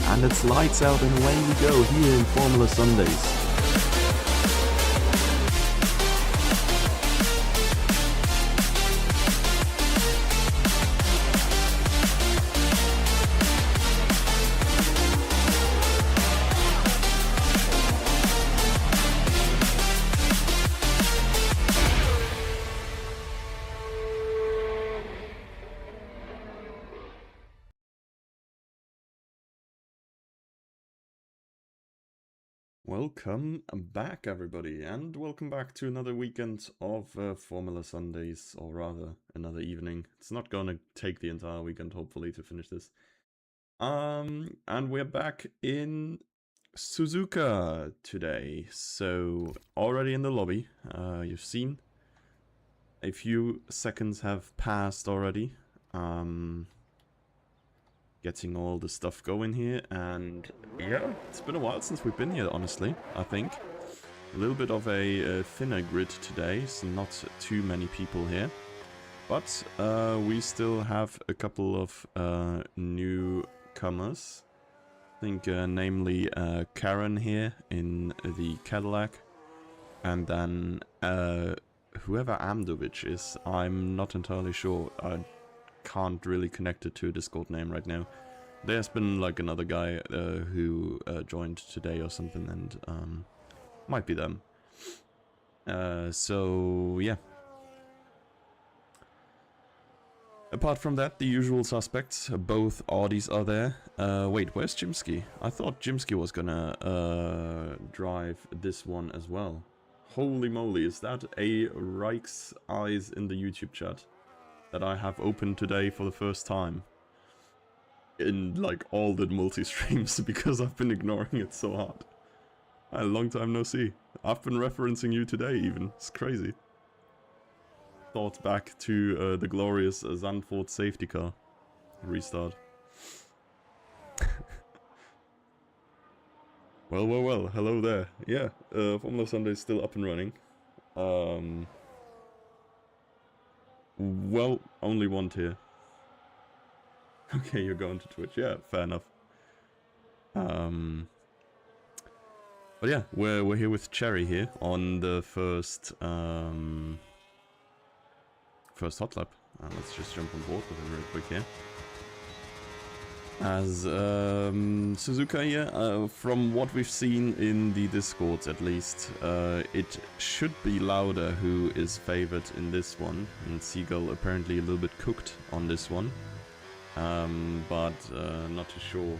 and it's lights out and away we go here in Formula Sundays. Welcome back, everybody, and welcome back to another weekend of Formula Sundays, or rather, another evening. It's not gonna take the entire weekend, hopefully, to finish this. And we're back in Suzuka today. So, already in the lobby, you've seen a few seconds have passed already. Getting all the stuff going here, and yeah, it's been a while since we've been here, honestly, I think. A little bit of a thinner grid today, so not too many people here. But we still have a couple of newcomers. I think namely Karen here in the Cadillac. And then whoever Amdovich is, I'm not entirely sure. I can't really connect it to a Discord name right now. There's been like another guy who joined today or something, and might be them. So yeah. Apart from that, the usual suspects. Both Audis are there. Wait, where's Jimsky? I thought Jimsky was gonna drive this one as well. Holy moly, is that a Reich's eyes in the YouTube chat that I have opened today for the first time in like all the multi-streams because I've been ignoring it so hard. A long time no see. I've been referencing you today even. It's crazy. Thoughts back to the glorious Zandvoort safety car restart. Well, hello there. Yeah, Formula Sunday is still up and running. Well, only one tier. Okay, you're going to Twitch. Yeah, fair enough. But yeah, we're here with Cherry here on the first hot lap. Let's just jump on board with him real quick here. As Suzuka here, from what we've seen in the Discords at least, it should be Lauda who is favored in this one, and Seagull apparently a little bit cooked on this one, but not too sure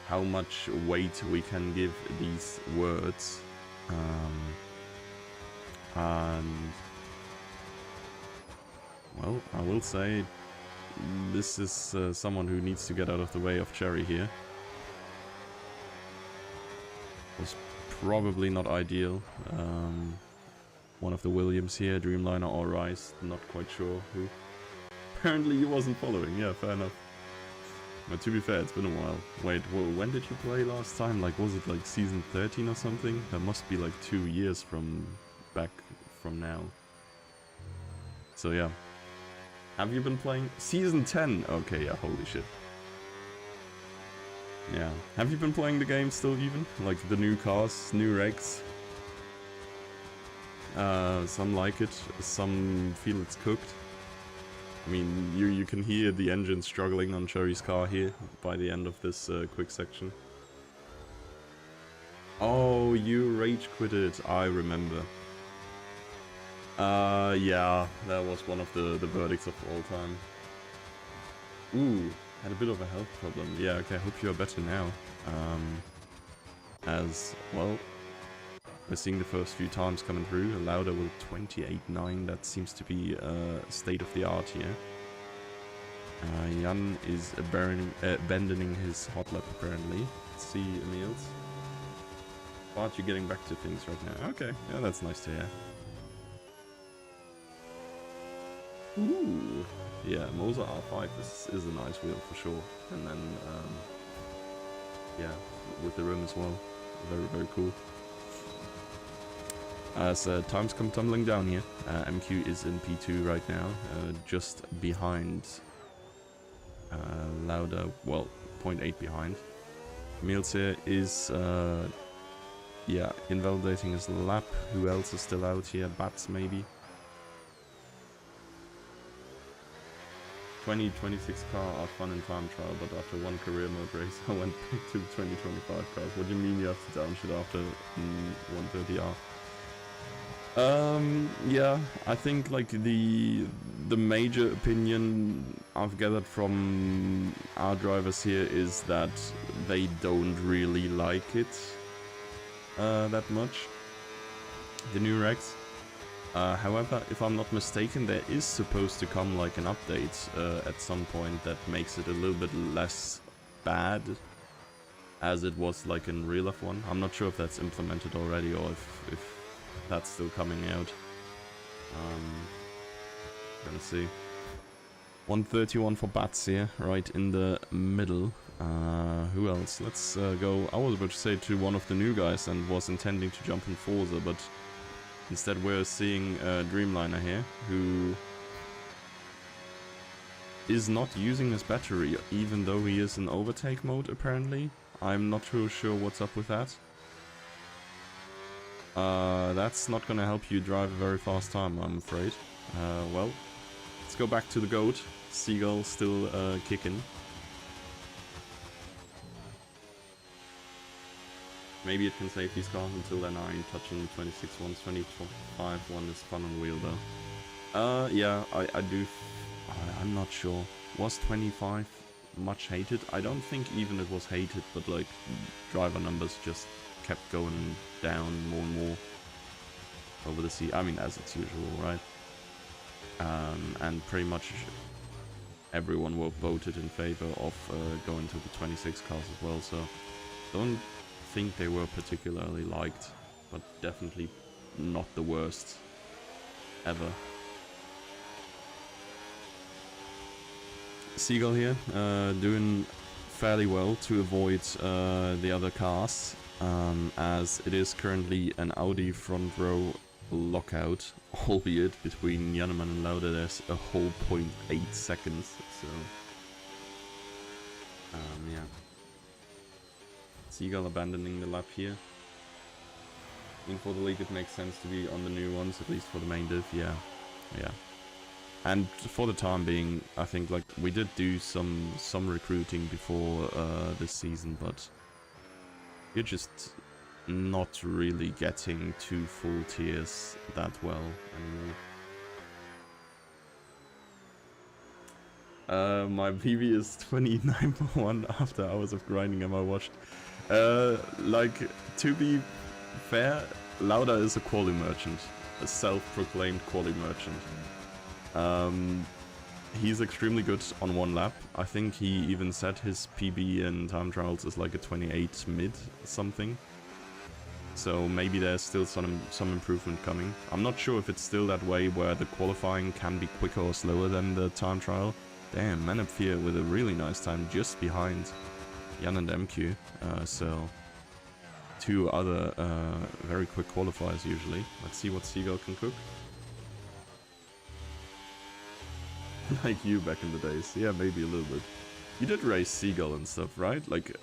how much weight we can give these words, and well, I will say this is someone who needs to get out of the way of Cherry here. Was probably not ideal. One of the Williams here, Dreamliner or Rice, not quite sure who. Apparently he wasn't following, yeah, fair enough. But to be fair, it's been a while. Wait, when did you play last time? Like, was it like season 13 or something? That must be like 2 years from back from now. So yeah. Have you been playing? Season 10! Okay, yeah, holy shit. Yeah. Have you been playing the game still even? Like the new cars, new regs? Some like it, some feel it's cooked. I mean, you can hear the engine struggling on Cherry's car here by the end of this quick section. Oh, you rage quitted, I remember. Yeah, that was one of the verdicts of all time. Ooh, had a bit of a health problem. Yeah, okay, I hope you're better now. As, well, we're seeing the first few times coming through. Lauda with 28.9, that seems to be state of the art here. Jan is abandoning his hot lap apparently. Let's see, Emils. But you're getting back to things right now. Okay, yeah, that's nice to hear. Ooh, yeah, Moza R5 is a nice wheel for sure. And then, yeah, with the rim as well. Very, very cool. As times come tumbling down here, MQ is in P2 right now, just behind Lauda, well, 0.8 behind. Emils here is, yeah, invalidating his lap. Who else is still out here? Bats, maybe. 2026 car are fun in time trial, but after one career mode race, I went back to 2025 cars. What do you mean you have to downshift after 130R? Yeah, I think like the major opinion I've gathered from our drivers here is that they don't really like it that much, the new regs. However, if I'm not mistaken, there is supposed to come like an update at some point that makes it a little bit less bad as it was like in Real F1. I'm not sure if that's implemented already or if that's still coming out. Gonna see. 131 for Bats here, right in the middle. Who else? Let's go. I was about to say to one of the new guys and was intending to jump in Forza, but instead we're seeing Dreamliner here, who is not using his battery, even though he is in overtake mode apparently. I'm not too sure what's up with that. That's not gonna help you drive a very fast time, I'm afraid. Well, let's go back to the GOAT. Seagull still kicking. Maybe it can save these cars until then. I ain't touching the 26 ones. 25 one is fun on wheel though. Yeah, I do. I'm not sure. Was 25 much hated? I don't think even it was hated, but like driver numbers just kept going down more and more over the sea. I mean, as it's usual, right? And pretty much everyone voted in favor of going to the 26 cars as well. So don't think they were particularly liked, but definitely not the worst ever. Seagull here, doing fairly well to avoid the other cars, as it is currently an Audi front row lockout, albeit between Jannemann and Lauda there's a whole 0.8 seconds, so yeah. Seagull abandoning the lap here. I mean, for the league it makes sense to be on the new ones, at least for the main div, yeah. And for the time being, I think like we did do some recruiting before this season, but you're just not really getting two full tiers that well anymore. My PB is 29.1 after hours of grinding and I watched. Like, to be fair, Lauda is a quali merchant, a self-proclaimed quali merchant. He's extremely good on one lap. I think he even said his PB in time trials is like a 28 mid something. So maybe there's still some improvement coming. I'm not sure if it's still that way where the qualifying can be quicker or slower than the time trial. Damn, Manapfir with a really nice time just behind Jan and MQ. So two other very quick qualifiers usually. Let's see what Seagull can cook. Like you back in the days. Yeah, maybe a little bit. You did race Seagull and stuff, right? Like,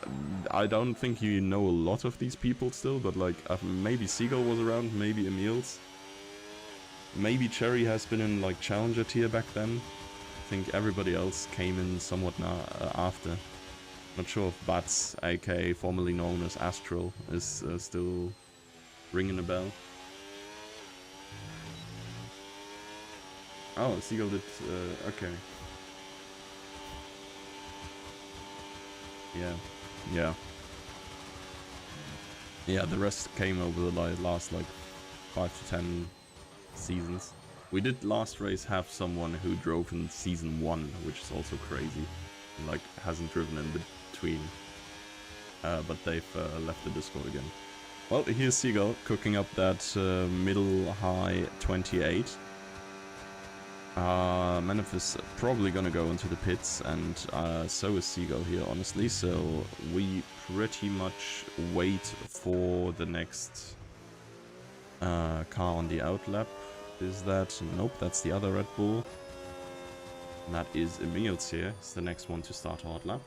I don't think you know a lot of these people still, but like, maybe Seagull was around, maybe Emils. Maybe Cherry has been in like Challenger tier back then. I think everybody else came in somewhat after. Not sure if Bats, aka formerly known as Astral, is still ringing a bell. Oh, Seagull did, okay. Yeah. Yeah, the rest came over the last like 5 to 10 seasons. We did last race have someone who drove in season 1, which is also crazy. Like, hasn't driven in between. But they've left the Discord again. Well, here's Seagull cooking up that middle high 28. Manif is probably gonna go into the pits, and so is Seagull here, honestly. So we pretty much wait for the next car on the outlap. Is that? Nope, that's the other Red Bull. And that is Emils here. It's the next one to start outlap.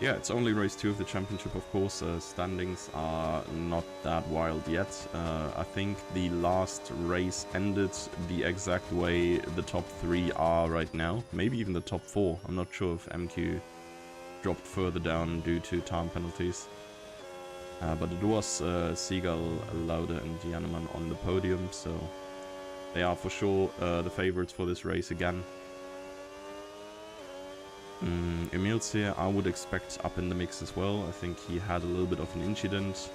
Yeah, it's only race 2 of the championship, of course. Standings are not that wild yet. I think the last race ended the exact way the top 3 are right now. Maybe even the top 4. I'm not sure if MQ dropped further down due to time penalties. But it was Seagull, Lauda and Jannemann on the podium, so they are for sure the favorites for this race again. Emil's here, I would expect up in the mix as well. I think he had a little bit of an incident.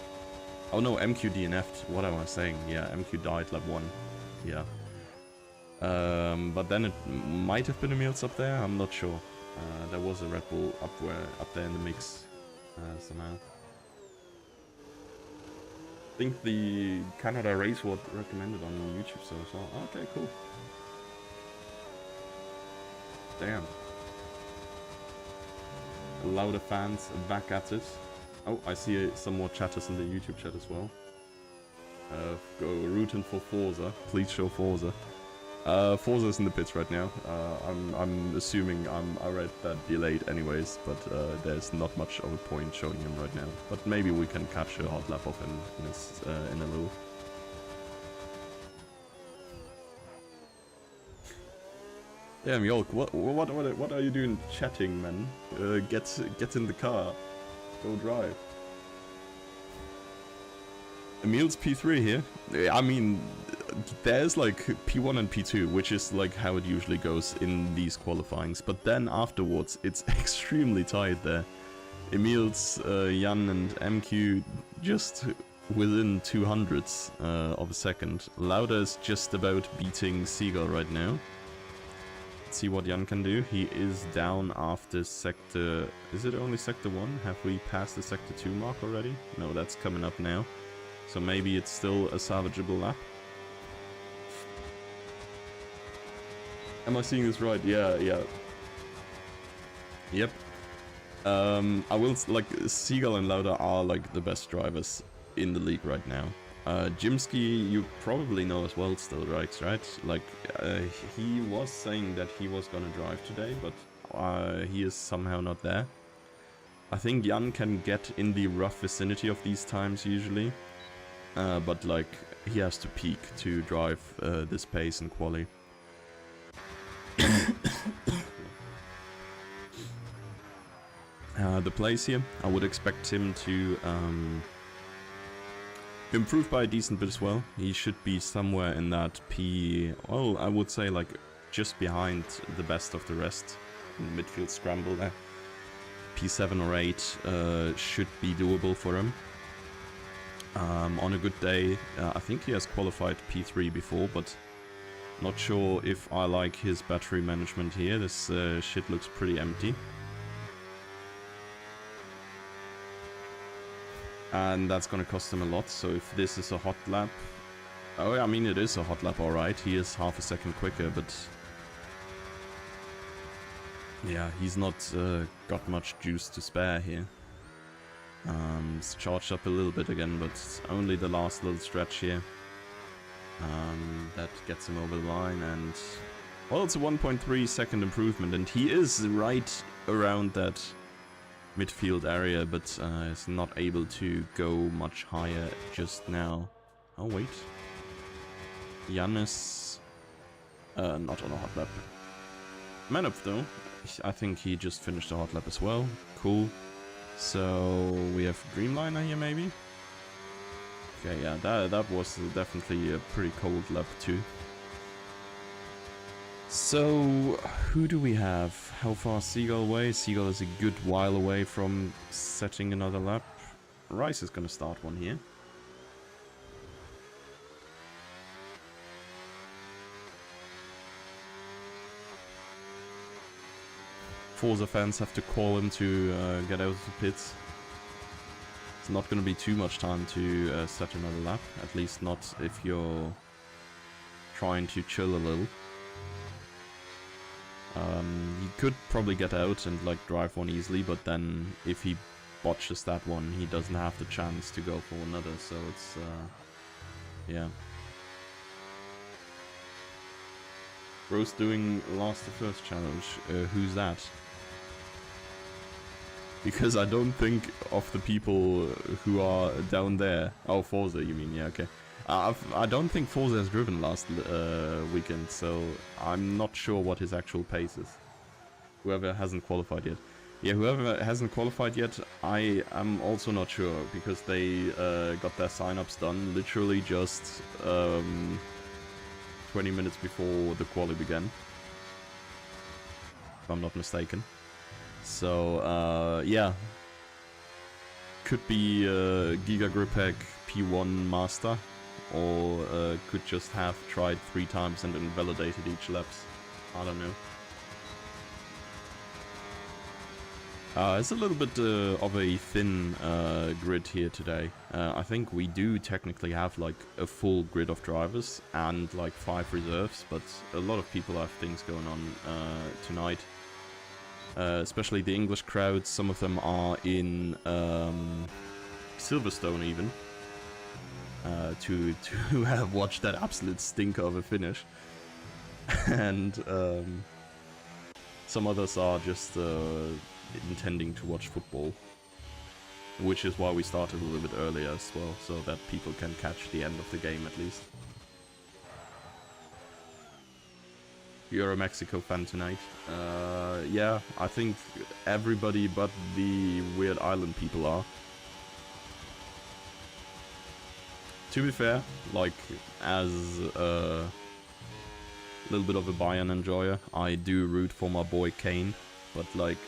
Oh no, MQ DNF'd. What am I saying? Yeah, MQ died lap 1. Yeah. But then it might have been Emil's up there, I'm not sure. There was a Red Bull up there in the mix somehow. I think the Canada race was recommended on YouTube, so okay, cool. Damn. Lauda fans back at it. Oh, I see some more chatters in the YouTube chat as well. Go rooting for Forza. Please show Forza. Forza's in the pits right now. I'm assuming I read that delayed anyways, but there's not much of a point showing him right now. But maybe we can catch a hot lap of him in a little. Damn, Yolk, what are you doing chatting, man? Get in the car. Go drive. Emil's P3 here. I mean, there's like P1 and P2, which is like how it usually goes in these qualifyings. But then afterwards, it's extremely tight there. Emil's, Jan and MQ just within 200ths of a second. Lauda is just about beating Seagull right now. Let's see what Jan can do. He is down after sector... Is it only sector 1? Have we passed the sector 2 mark already? No, that's coming up now. So maybe it's still a salvageable lap. Am I seeing this right? Yeah. Yep. I will, like, Seagull and Lauda are like the best drivers in the league right now. Jimsky, you probably know as well still, right? Like, he was saying that he was gonna drive today, but he is somehow not there. I think Jan can get in the rough vicinity of these times usually. But like, he has to peak to drive this pace in quali. The place here, I would expect him to improve by a decent bit as well. He should be somewhere in that well, I would say like just behind the best of the rest in the midfield scramble there. P7 or 8 should be doable for him. On a good day, I think he has qualified P3 before, but not sure if I like his battery management here. This shit looks pretty empty. And that's gonna cost him a lot, so if this is a hot lap... Oh, I mean, it is a hot lap, alright. He is half a second quicker, but... Yeah, he's not got much juice to spare here. It's charged up a little bit again, but only the last little stretch here. That gets him over the line, and... Well, it's a 1.3 second improvement, and he is right around that midfield area, but is not able to go much higher just now. Oh, wait. Jan is not on a hot lap. Manup, though. I think he just finished a hot lap as well. Cool. So we have Dreamliner here, maybe? Okay, yeah, that was definitely a pretty cold lap too. So, who do we have? How far is Seagull away? Seagull is a good while away from setting another lap. Rice is gonna start one here. Forza fans have to call him to get out of the pits. It's not going to be too much time to set another lap, at least not if you're trying to chill a little. He could probably get out and like drive one easily, but then if he botches that one, he doesn't have the chance to go for another, so it's, yeah. Bro's doing last to first challenge. Who's that? Because I don't think of the people who are down there. Oh, Forza, you mean? Yeah, okay. I don't think Forza has driven last weekend, so I'm not sure what his actual pace is. Whoever hasn't qualified yet. Yeah, whoever hasn't qualified yet, I am also not sure, because they got their sign-ups done literally just 20 minutes before the quali began. If I'm not mistaken. So, yeah. Could be Giga Gripek P1 Master, or could just have tried 3 times and invalidated each laps. I don't know. It's a little bit of a thin grid here today. I think we do technically have like a full grid of drivers and like 5 reserves, but a lot of people have things going on tonight. Especially the English crowds. Some of them are in Silverstone even, to have watched that absolute stinker of a finish. And some others are just intending to watch football, which is why we started a little bit earlier as well, so that people can catch the end of the game at least. You're a Mexico fan tonight? Yeah, I think everybody but the weird island people are. To be fair, like, as a little bit of a Bayern enjoyer, I do root for my boy Kane, but like,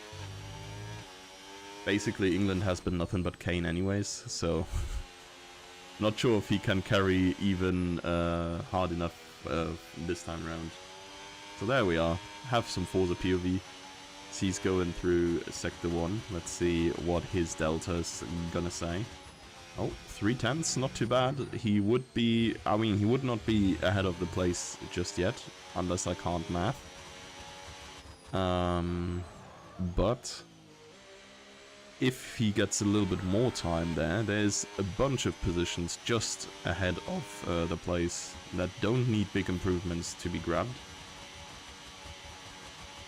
basically England has been nothing but Kane anyways, so not sure if he can carry even hard enough this time around. So there we are, have some Forza POV. He's going through Sector 1, let's see what his delta's gonna say. Oh, 3/10, not too bad. He would be, I mean, he would not be ahead of the place just yet, unless I can't math. But if he gets a little bit more time there, there's a bunch of positions just ahead of the place that don't need big improvements to be grabbed.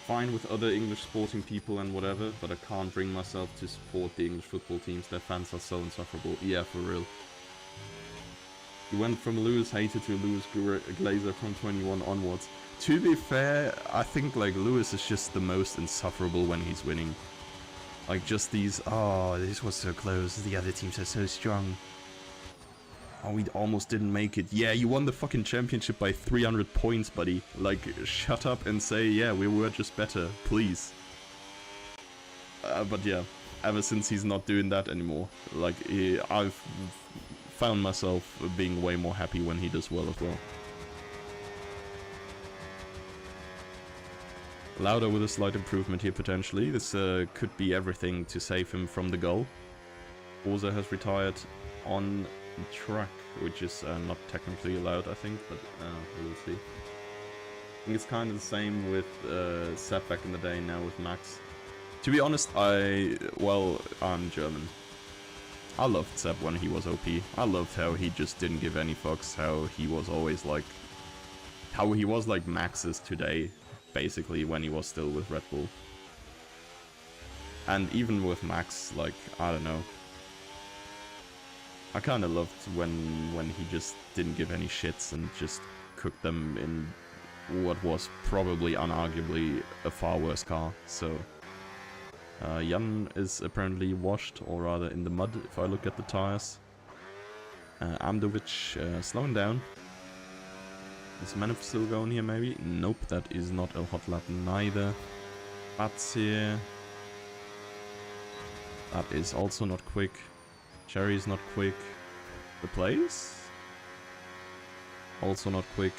Fine with other English sporting people and whatever, but I can't bring myself to support the English football teams. Their fans are so insufferable. Yeah, for real. He went from Lewis hater to Lewis Glazer from 21 onwards. To be fair, I think like Lewis is just the most insufferable when he's winning. Like just these, oh, this was so close, the other teams are so strong. Oh, we almost didn't make it. Yeah, you won the fucking championship by 300 points, buddy. Like, shut up and say, yeah, we were just better, please. But yeah, ever since he's not doing that anymore, like, I've found myself being way more happy when he does well as well. Lauda with a slight improvement here potentially. This could be everything to save him from the goal. Forza has retired on track, which is not technically allowed, I think, but we'll see. I think it's kind of the same with Sepp back in the day, now with Max. To be honest, I'm German. I loved Sepp when he was OP. I loved how he just didn't give any fucks, how he was always like... how he was like Max's today, basically, when he was still with Red Bull. And even with Max, like, I don't know. I kind of loved when he just didn't give any shits and just cooked them in what was probably unarguably a far worse car. So Jan is apparently washed, or rather in the mud if I look at the tires. Amdovic slowing down. Is Manov still going here maybe? Nope, that is not a hot lap neither. Bats here. That is also not quick. Cherry is not quick. The place? Also not quick.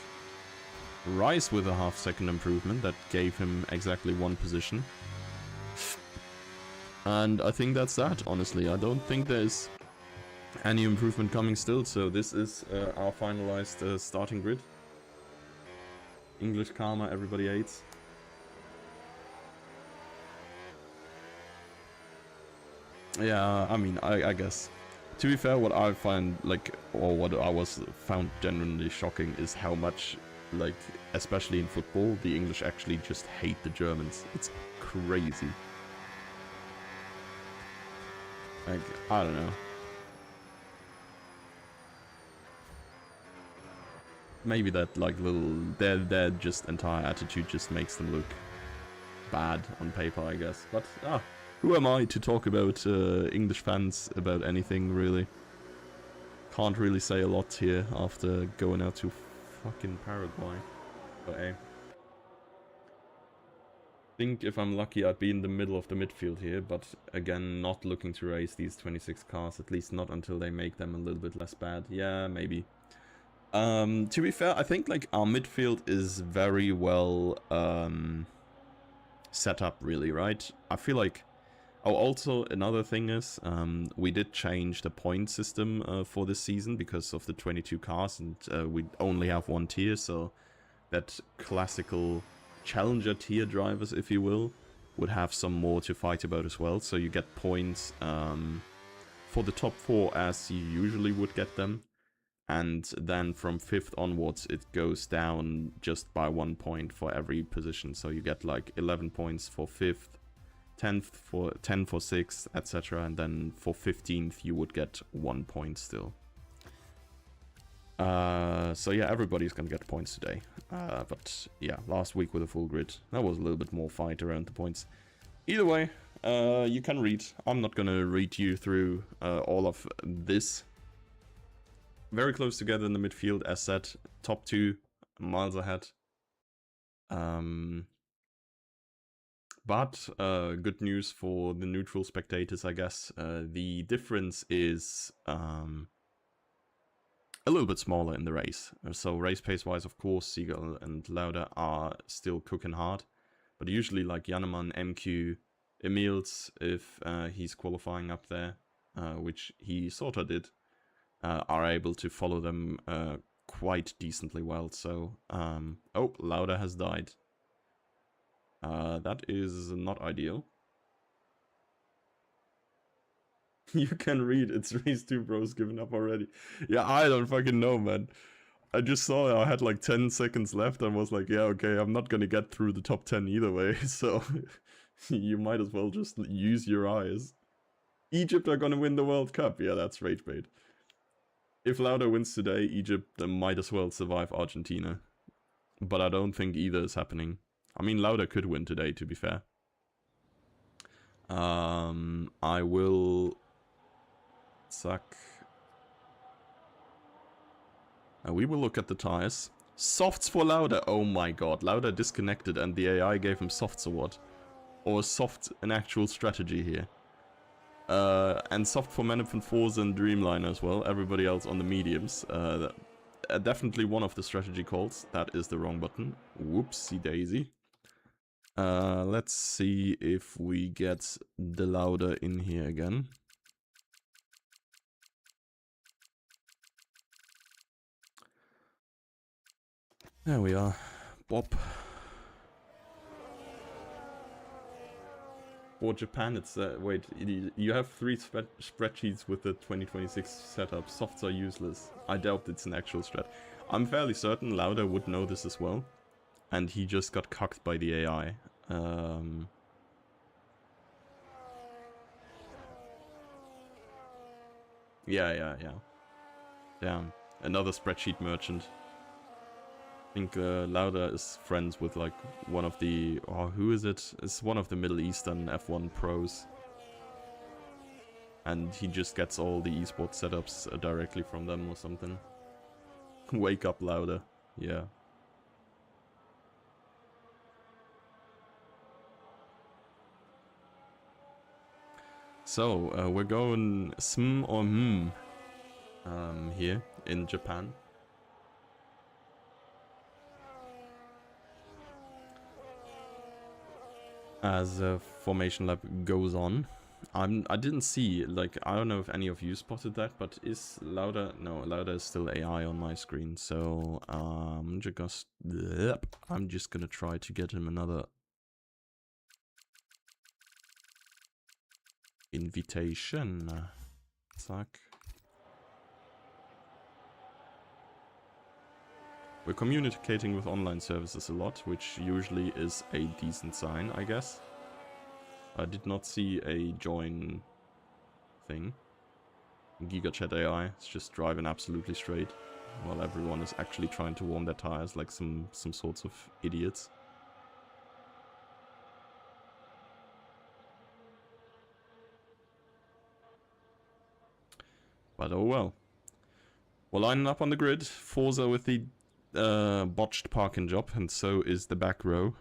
Rice with a half-second improvement. That gave him exactly 1 position. And I think that's that, honestly. I don't think there's any improvement coming still. So this is our finalized starting grid. English Karma, everybody hates. Yeah, I mean, I guess. To be fair, what I find, like, or what I found genuinely shocking is how much, like, especially in football, the English actually just hate the Germans. It's crazy. Like, I don't know. Maybe that, like, little... Their just entire attitude just makes them look bad on paper, I guess. But, who am I to talk about English fans about anything, really? Can't really say a lot here after going out to fucking Paraguay. But hey. Think if I'm lucky I'd be in the middle of the midfield here, but again, not looking to race these 26 cars, at least not until they make them a little bit less bad. Yeah, maybe. To be fair, I think like our midfield is very well set up, really, right? I feel like... Oh, also, another thing is, we did change the point system for this season because of the 22 cars, and we only have one tier, so that classical challenger tier drivers, if you will, would have some more to fight about as well. So you get points for the top 4 as you usually would get them, and then from 5th onwards it goes down just by 1 point for every position. So you get like 11 points for 5th, 10 for 6th, etc. And then for 15th you would get 1 point still. So yeah, everybody's gonna get points today. But yeah, last week with a full grid, that was a little bit more fight around the points. Either way, you can read. I'm not gonna read you through all of this. Very close together in the midfield, as said. Top 2, miles ahead. But good news for the neutral spectators, I guess. The difference is a little bit smaller in the race. So race pace wise, of course, Seagull and Lauda are still cooking hard. But usually like Jannemann, MQ, Emils, if he's qualifying up there, which he sort of did, are able to follow them quite decently well. So, oh, Lauda has died. That is not ideal. You can read, it's race 2 bros giving up already. Yeah, I don't fucking know, man. I just saw I had like 10 seconds left and was like, yeah, okay, I'm not gonna get through the top 10 either way, so you might as well just use your eyes. Egypt are gonna win the World Cup. Yeah, that's rage bait. If Lauda wins today, Egypt might as well survive Argentina. But I don't think either is happening. I mean, Lauda could win today, to be fair. I will... Suck. We will look at the tires. Softs for Lauda. Oh my god. Lauda disconnected and the AI gave him softs or what? Or soft an actual strategy here. And soft for Maniphan Forza and Dreamliner as well. Everybody else on the mediums. Definitely one of the strategy calls. That is the wrong button. Whoopsie daisy. Let's see if we get the Lauda in here again. There we are. Bob. For Japan, it's wait, you have 3 spreadsheets with the 2026 setup. Softs are useless. I doubt it's an actual strat. I'm fairly certain Lauda would know this as well, and he just got cucked by the AI. Yeah. Damn, another spreadsheet merchant. I think Lauda is friends with like one of the... Oh, who is it? It's one of the Middle Eastern F1 pros. And he just gets all the esports setups directly from them or something. Wake up, Lauda. Yeah. So, we're going sm or here in Japan. As Formation Lab goes on. I didn't see, like, I don't know if any of you spotted that, but is Lauda... No, Lauda is still AI on my screen, so I'm just gonna try to get him another invitation. Zack. We're communicating with online services a lot, which usually is a decent sign, I guess. I did not see a join thing. GigaChat AI is just driving absolutely straight, while everyone is actually trying to warm their tires like some sorts of idiots. But oh well. We're lining up on the grid. Forza with the botched parking job, and so is the back row.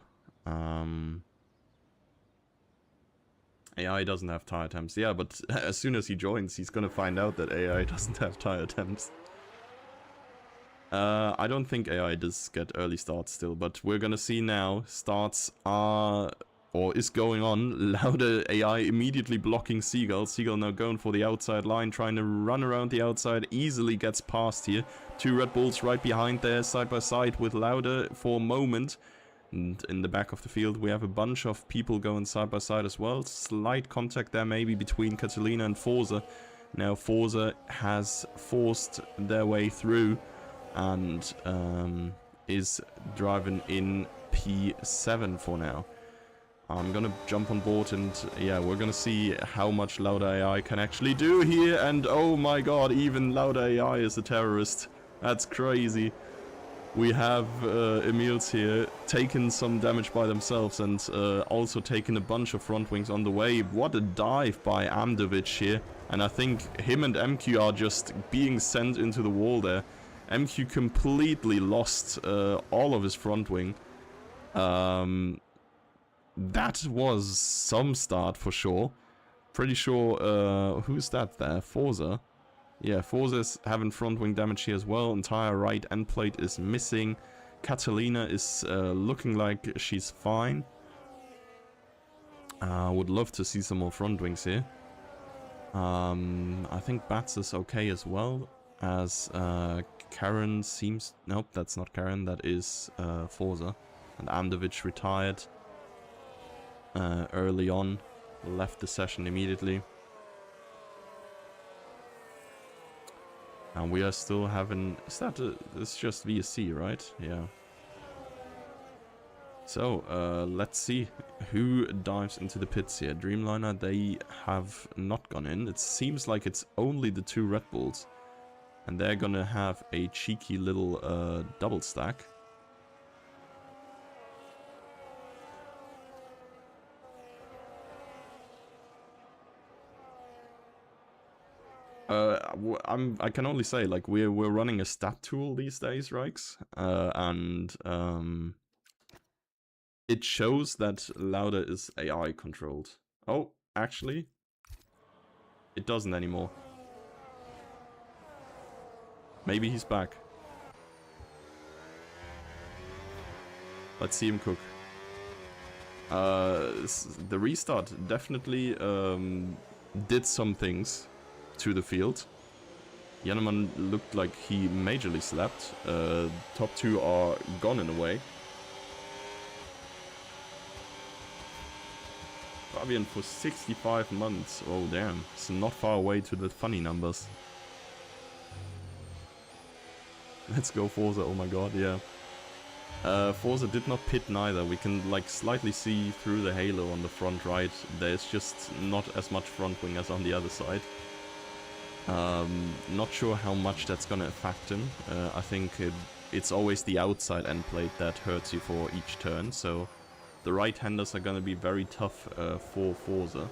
AI doesn't have tire temps. Yeah, but as soon as he joins, he's gonna find out that AI doesn't have tire temps. I don't think AI does get early starts still, but we're gonna see now. Starts are, or is going on. Lauda AI immediately blocking Seagull. Seagull now going for the outside line, trying to run around the outside. Easily gets past here. 2 Red Bulls right behind there, side by side with Lauda for a moment. And in the back of the field, we have a bunch of people going side by side as well. Slight contact there maybe between Catalina and Forza. Now Forza has forced their way through and is driving in P7 for now. I'm gonna jump on board and yeah, we're gonna see how much Lauda AI can actually do here. And oh my god, even Lauda AI is a terrorist. That's crazy. We have Emils here taken some damage by themselves and also taken a bunch of front wings on the way. What a dive by Amdovic here. And I think him and MQ are just being sent into the wall there. MQ completely lost all of his front wing. That was some start for sure. Pretty sure, who's that there? Forza. Yeah, Forza's having front wing damage here as well. Entire right end plate is missing. Catalina is looking like she's fine. Would love to see some more front wings here. I think Bats is okay as well, as Karen seems... Nope, that's not Karen, that is Forza. And Amdovic retired early on, left the session immediately. And we are still having... Is that it's just VSC, right? Yeah. So, let's see who dives into the pits here. Dreamliner, they have not gone in. It seems like it's only the 2 Red Bulls. And they're gonna have a cheeky little double stack. I can only say, like, we're running a stat tool these days, Rikes, and it shows that Lauda is AI controlled. Oh, actually, it doesn't anymore. Maybe he's back. Let's see him cook. The restart definitely did some things to the field. Jannemann looked like he majorly slept. Top 2 are gone in a way. Fabian for 65 months. Oh damn, it's not far away to the funny numbers. Let's go Forza, oh my god, yeah. Forza did not pit neither. We can like slightly see through the halo on the front right. There's just not as much front wing as on the other side. Not sure how much that's gonna affect him. I think it's always the outside end plate that hurts you for each turn, so the right-handers are gonna be very tough for Forza.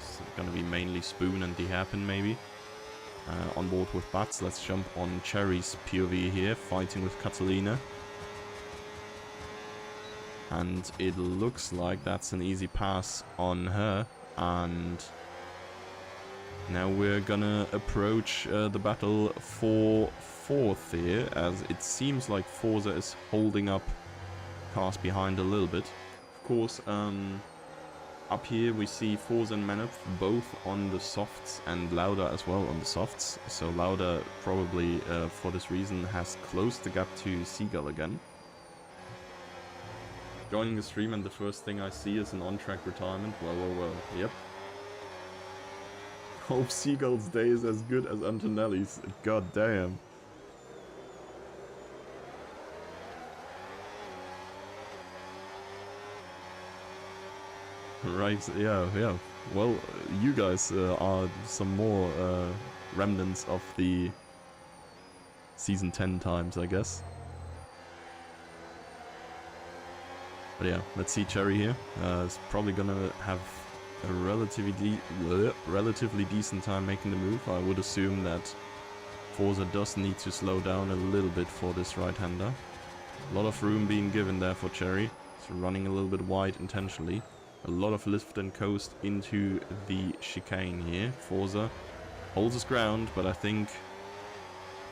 It's gonna be mainly Spoon and the Hairpin maybe. On board with Bats, let's jump on Cherry's POV here, fighting with Catalina. And it looks like that's an easy pass on her, and now we're gonna approach the battle for 4th here, as it seems like Forza is holding up cars behind a little bit. Of course, up here we see Forza and Manuf both on the softs and Lauda as well on the softs. So Lauda probably for this reason has closed the gap to Seagull again. Joining the stream and the first thing I see is an on-track retirement. Well, yep. Hope Seagull's day is as good as Antonelli's. God damn. Right, yeah. well, you guys are some more remnants of the Season 10 times, I guess. But yeah, let's see Cherry here. It's probably gonna have a relatively decent time making the move. I would assume that Forza does need to slow down a little bit for this right-hander. A lot of room being given there for Cherry. It's running a little bit wide intentionally. A lot of lift and coast into the chicane here. Forza holds his ground, but I think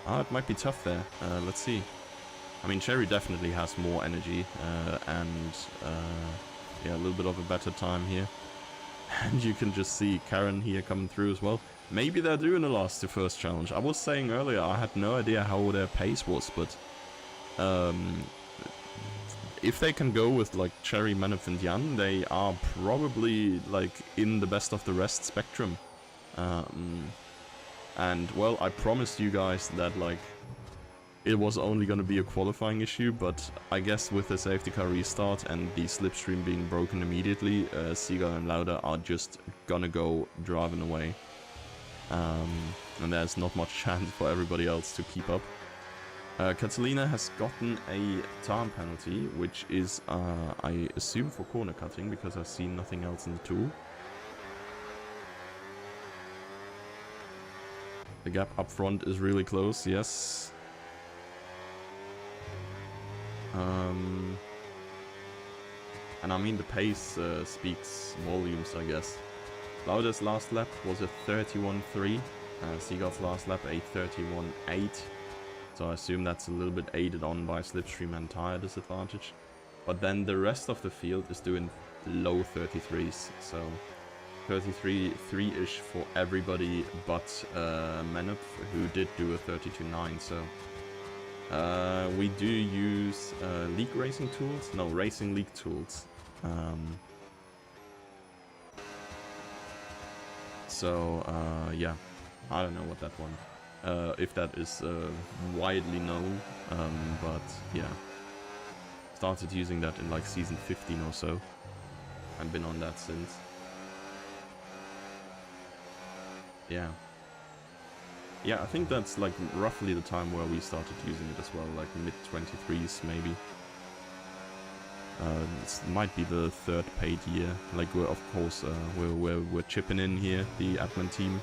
it might be tough there. Let's see. I mean, Cherry definitely has more energy and yeah, a little bit of a better time here. And you can just see Karen here coming through as well. Maybe they're doing a last to first challenge. I was saying earlier, I had no idea how their pace was, but if they can go with like Cherry, Manef and Jan, they are probably like in the best of the rest spectrum. And well, I promised you guys that like it was only going to be a qualifying issue, but I guess with the safety car restart and the slipstream being broken immediately, Seagull and Lauda are just gonna go driving away. And there's not much chance for everybody else to keep up. Catalina has gotten a time penalty, which is, I assume, for corner cutting, because I've seen nothing else in the tool. The gap up front is really close, yes. And I mean, the pace speaks volumes, I guess. Lauda's last lap was a 31.3, Seagull's last lap a 31.8. So I assume that's a little bit aided on by slipstream and tire disadvantage. But then the rest of the field is doing low 33s, so 33.3-ish for everybody but Manef, who did do a 32.9, so we do use league racing tools? No, racing league tools. Yeah, I don't know what that one, if that is widely known, but yeah. Started using that in like season 15 or so. I've been on that since. Yeah. Yeah, I think that's like roughly the time where we started using it as well, like mid-23s maybe. This might be the third paid year. Like, we're, of course, we're chipping in here. The admin team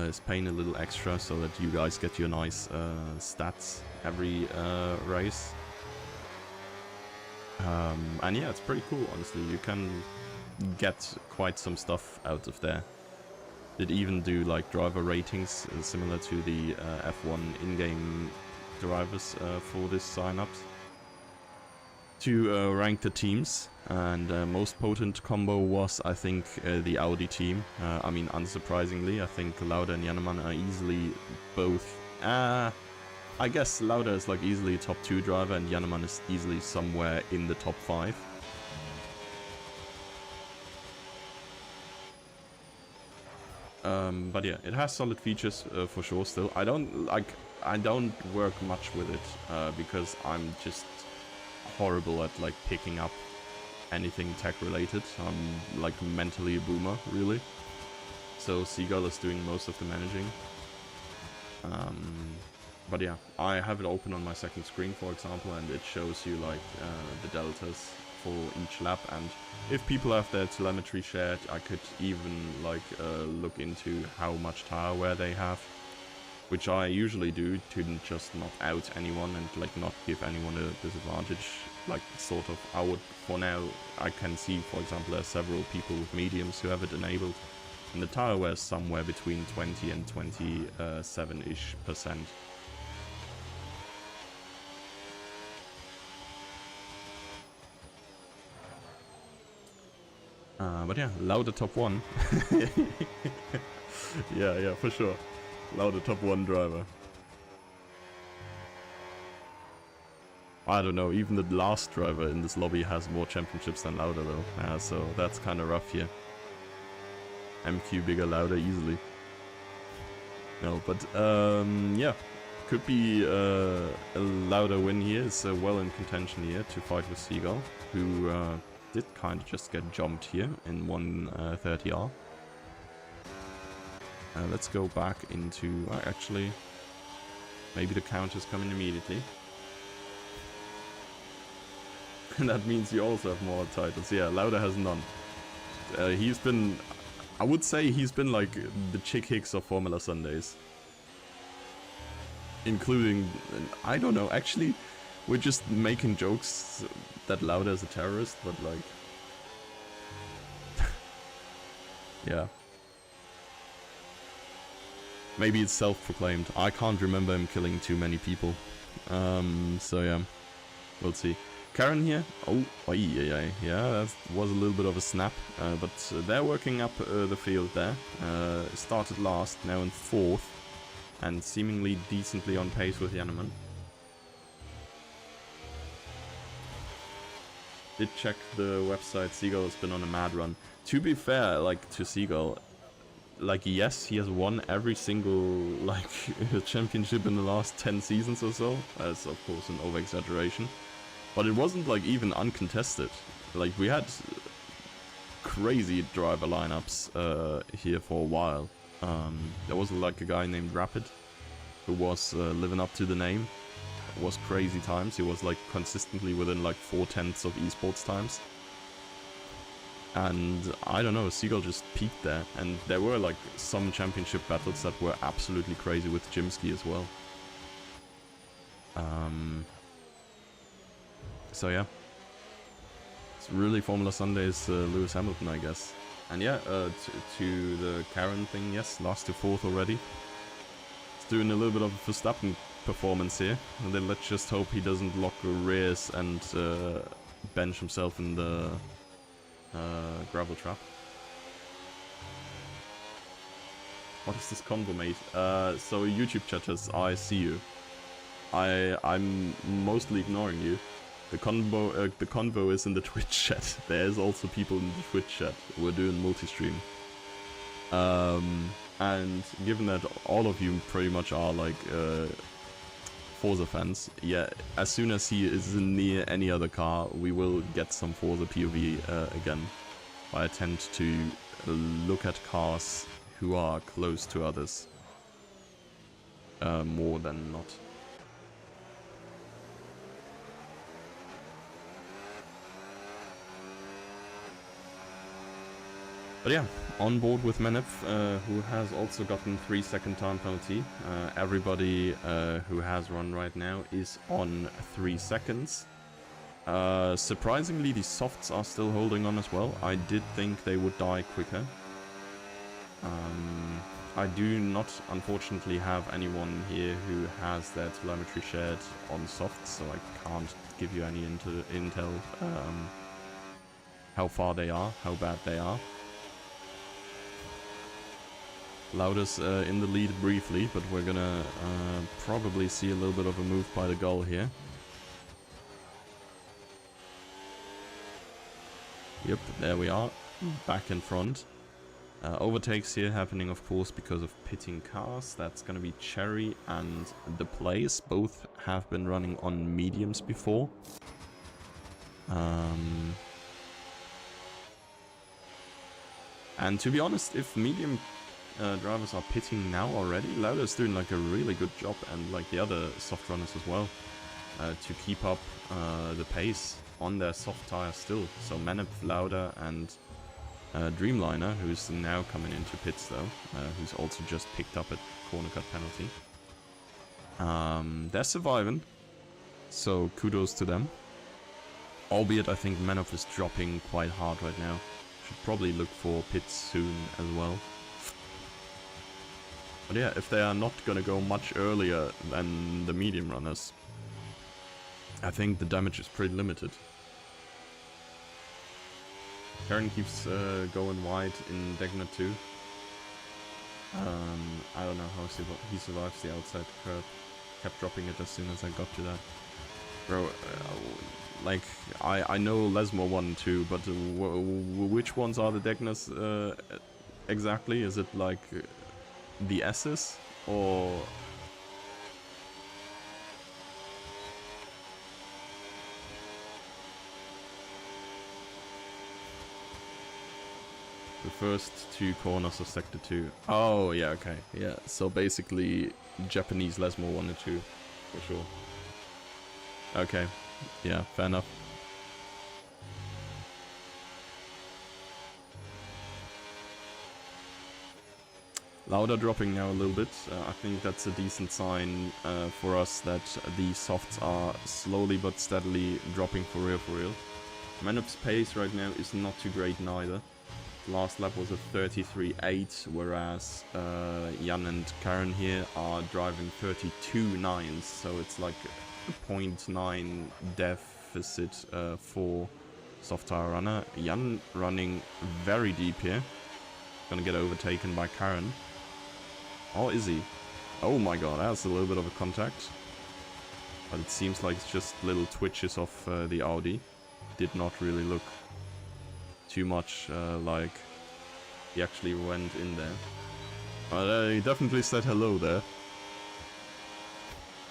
is paying a little extra so that you guys get your nice stats every race. And yeah, it's pretty cool, honestly. You can get quite some stuff out of there. Did even do like driver ratings similar to the F1 in-game drivers for this sign-ups to rank the teams, and most potent combo was, I think, the Audi team. I mean, unsurprisingly, I think Lauda and Jannemann are easily both. I guess Lauda is like easily a top 2 driver, and Jannemann is easily somewhere in the top 5. But yeah, it has solid features for sure. Still, I don't work much with it because I'm just horrible at like picking up anything tech related. I'm like mentally a boomer, really. So Seagull is doing most of the managing. But yeah, I have it open on my second screen, for example, and it shows you like the deltas for each lap, and if people have their telemetry shared, I could even like look into how much tire wear they have, which I usually do to just not out anyone and like not give anyone a disadvantage. Like sort of, I would, for now, I can see, for example, there are several people with mediums who have it enabled, and the tire wear is somewhere between 20 and 27-ish%. But yeah, Lauda top 1. yeah, for sure. Lauda top 1 driver. I don't know, even the last driver in this lobby has more championships than Lauda though. So that's kind of rough here. MQ bigger Lauda easily. No, but yeah. Could be a Lauda win here. It's well in contention here to fight with Seagull, who did kind of just get jumped here in 130R. Let's go back into... actually, maybe the count is coming immediately. And that means you also have more titles. Yeah, Lauda has none. He's been... I would say he's been like the Chick Hicks of Formula Sundays. Including... I don't know, actually, we're just making jokes that Lauda is a terrorist, but like... yeah. Maybe it's self-proclaimed. I can't remember him killing too many people. So yeah, we'll see. Karen here. Oh, yeah, that was a little bit of a snap. But they're working up the field there. Started last, now in 4th. And seemingly decently on pace with Jannemann. Did check the website. Seagull has been on a mad run. To be fair, like, to Seagull... like, yes, he has won every single, like, championship in the last 10 seasons or so. That's, of course, an over-exaggeration. But it wasn't, like, even uncontested. Like, we had crazy driver lineups here for a while. There was, like, a guy named Rapid who was living up to the name. It was crazy times. He was, like, consistently within, like, 4/10 of esports times. And I don't know, Seagull just peaked there, and there were like some championship battles that were absolutely crazy with Jimsky as well. So yeah, it's really Formula Sundays Lewis Hamilton, I guess. And yeah, to the Karen thing, yes, last to 4th already. It's doing a little bit of a Verstappen performance here, and then let's just hope he doesn't lock rears and bench himself in the gravel trap. What is this convo, mate? So YouTube chatters, I see you. I'm mostly ignoring you. The convo is in the Twitch chat. There's also people in the Twitch chat. We're doing multi-stream. And given that all of you pretty much are like Forza fans, yeah, as soon as he is near any other car, we will get some Forza POV again. I tend to look at cars who are close to others more than not. But yeah, on board with Menef, who has also gotten 3-second time penalty. Everybody who has run right now is on 3 seconds. Surprisingly, the softs are still holding on as well. I did think they would die quicker. I do not, unfortunately, have anyone here who has their telemetry shared on softs, so I can't give you any intel how far they are, how bad they are. Lauda's in the lead briefly, but we're gonna probably see a little bit of a move by the Gull here. Yep, there we are, back in front. Overtakes here happening, of course, because of pitting cars. That's gonna be Cherry and The Place. Both have been running on mediums before. And to be honest, if medium drivers are pitting now already, Lauda's doing like a really good job, and like the other soft runners as well, to keep up the pace on their soft tires still. So Menep, Lauda and Dreamliner, who's now coming into pits though, who's also just picked up a corner cut penalty. They're surviving, so kudos to them. Albeit I think Menep is dropping quite hard right now. Should probably look for pits soon as well. But yeah, if they are not gonna go much earlier than the medium runners, I think the damage is pretty limited. Karen keeps going wide in Degner too. I don't know how he survives the outside curb. Kept dropping it as soon as I got to that. Bro, like, I know Lesmo 1 and 2, but which ones are the Degners exactly? Is it like the S's or... The first 2 corners of Sector 2. Oh, yeah, okay. Yeah, so basically Japanese Lesmo 1 and 2, for sure. Okay, yeah, fair enough. Lauda dropping now a little bit. I think that's a decent sign for us that the softs are slowly but steadily dropping for real. Manup's pace right now is not too great neither. Last lap was a 33.8, whereas Jan and Karen here are driving 32.9, so it's like a 0.9 deficit for soft tire runner. Jan running very deep here. Gonna get overtaken by Karen. Or is he? Oh my god, that's a little bit of a contact. But it seems like it's just little twitches of the Audi. Did not really look too much like he actually went in there. But he definitely said hello there.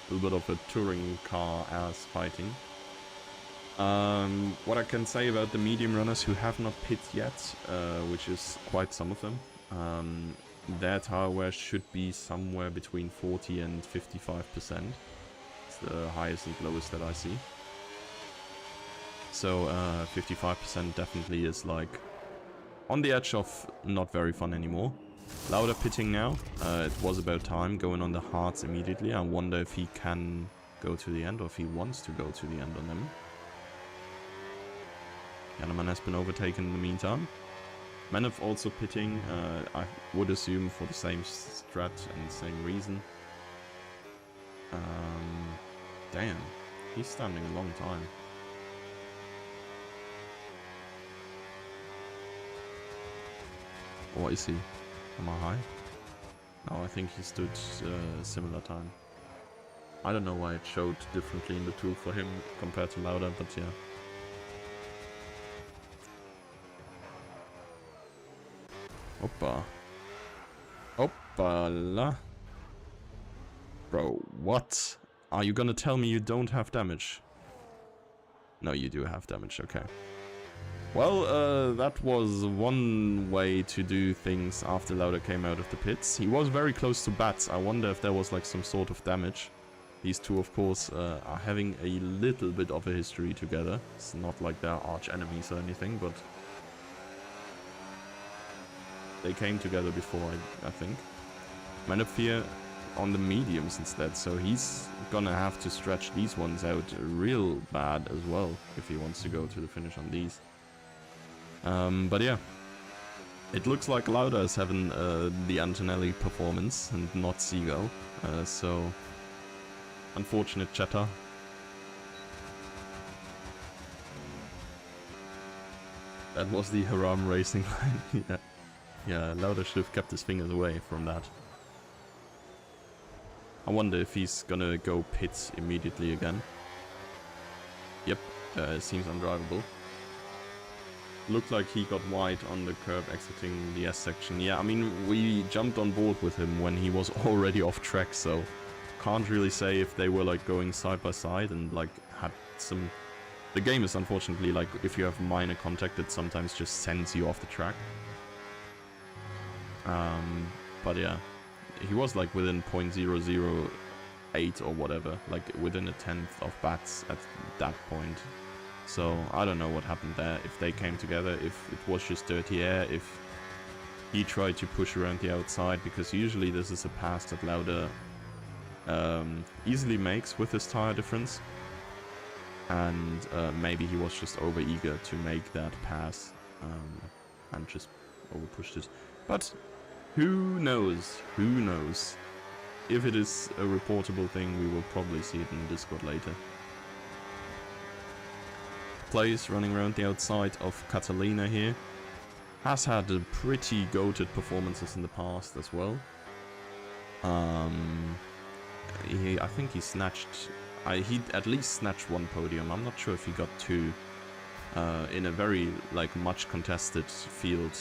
A little bit of a touring car ass fighting. What I can say about the medium runners who have not pit yet, which is quite some of them, their tire wear should be somewhere between 40 and 55%. It's the highest and lowest that I see. So 55% definitely is like on the edge of not very fun anymore. Lauda pitting now. It was about time, going on the hards immediately. I wonder if he can go to the end or if he wants to go to the end on them. Jannemann has been overtaken in the meantime. Manuf also pitting, I would assume for the same strat and the same reason. Damn, he's standing a long time. Or is he? Am I high? No, I think he stood a similar time. I don't know why it showed differently in the tool for him compared to Lauda, but yeah. Oppa. Oppala. Bro, what? Are you gonna tell me you don't have damage? No, you do have damage, okay. Well, that was one way to do things after Lauda came out of the pits. He was very close to Bats. I wonder if there was like some sort of damage. These two, of course, are having a little bit of a history together. It's not like they're arch enemies or anything, but they came together before, I think. Manuphier on the mediums instead, so he's gonna have to stretch these ones out real bad as well if he wants to go to the finish on these. But yeah, it looks like Lauda is having the Antonelli performance and not Seagull, so unfortunate chatter. That was the Haram Racing line. Yeah. Yeah, Lauda should have kept his fingers away from that. I wonder if he's gonna go pit immediately again. Yep, it seems undrivable. Looked like he got wide on the curb exiting the S section. Yeah, I mean, we jumped on board with him when he was already off track, so can't really say if they were like going side by side and like had some... The game is unfortunately like if you have minor contact it sometimes just sends you off the track. But yeah, he was like within 0.008 or whatever, like within a tenth of Bats at that point. So I don't know what happened there, if they came together, if it was just dirty air, if he tried to push around the outside, because usually this is a pass that Lauda easily makes with his tire difference. And maybe he was just over eager to make that pass and just over pushed it. But who knows? Who knows? If it is a reportable thing, we will probably see it in the Discord later. Plays running around the outside of Catalina here. Has had a pretty goated performances in the past as well. I think he snatched... he at least snatched one podium. I'm not sure if he got two. In a very like much contested field.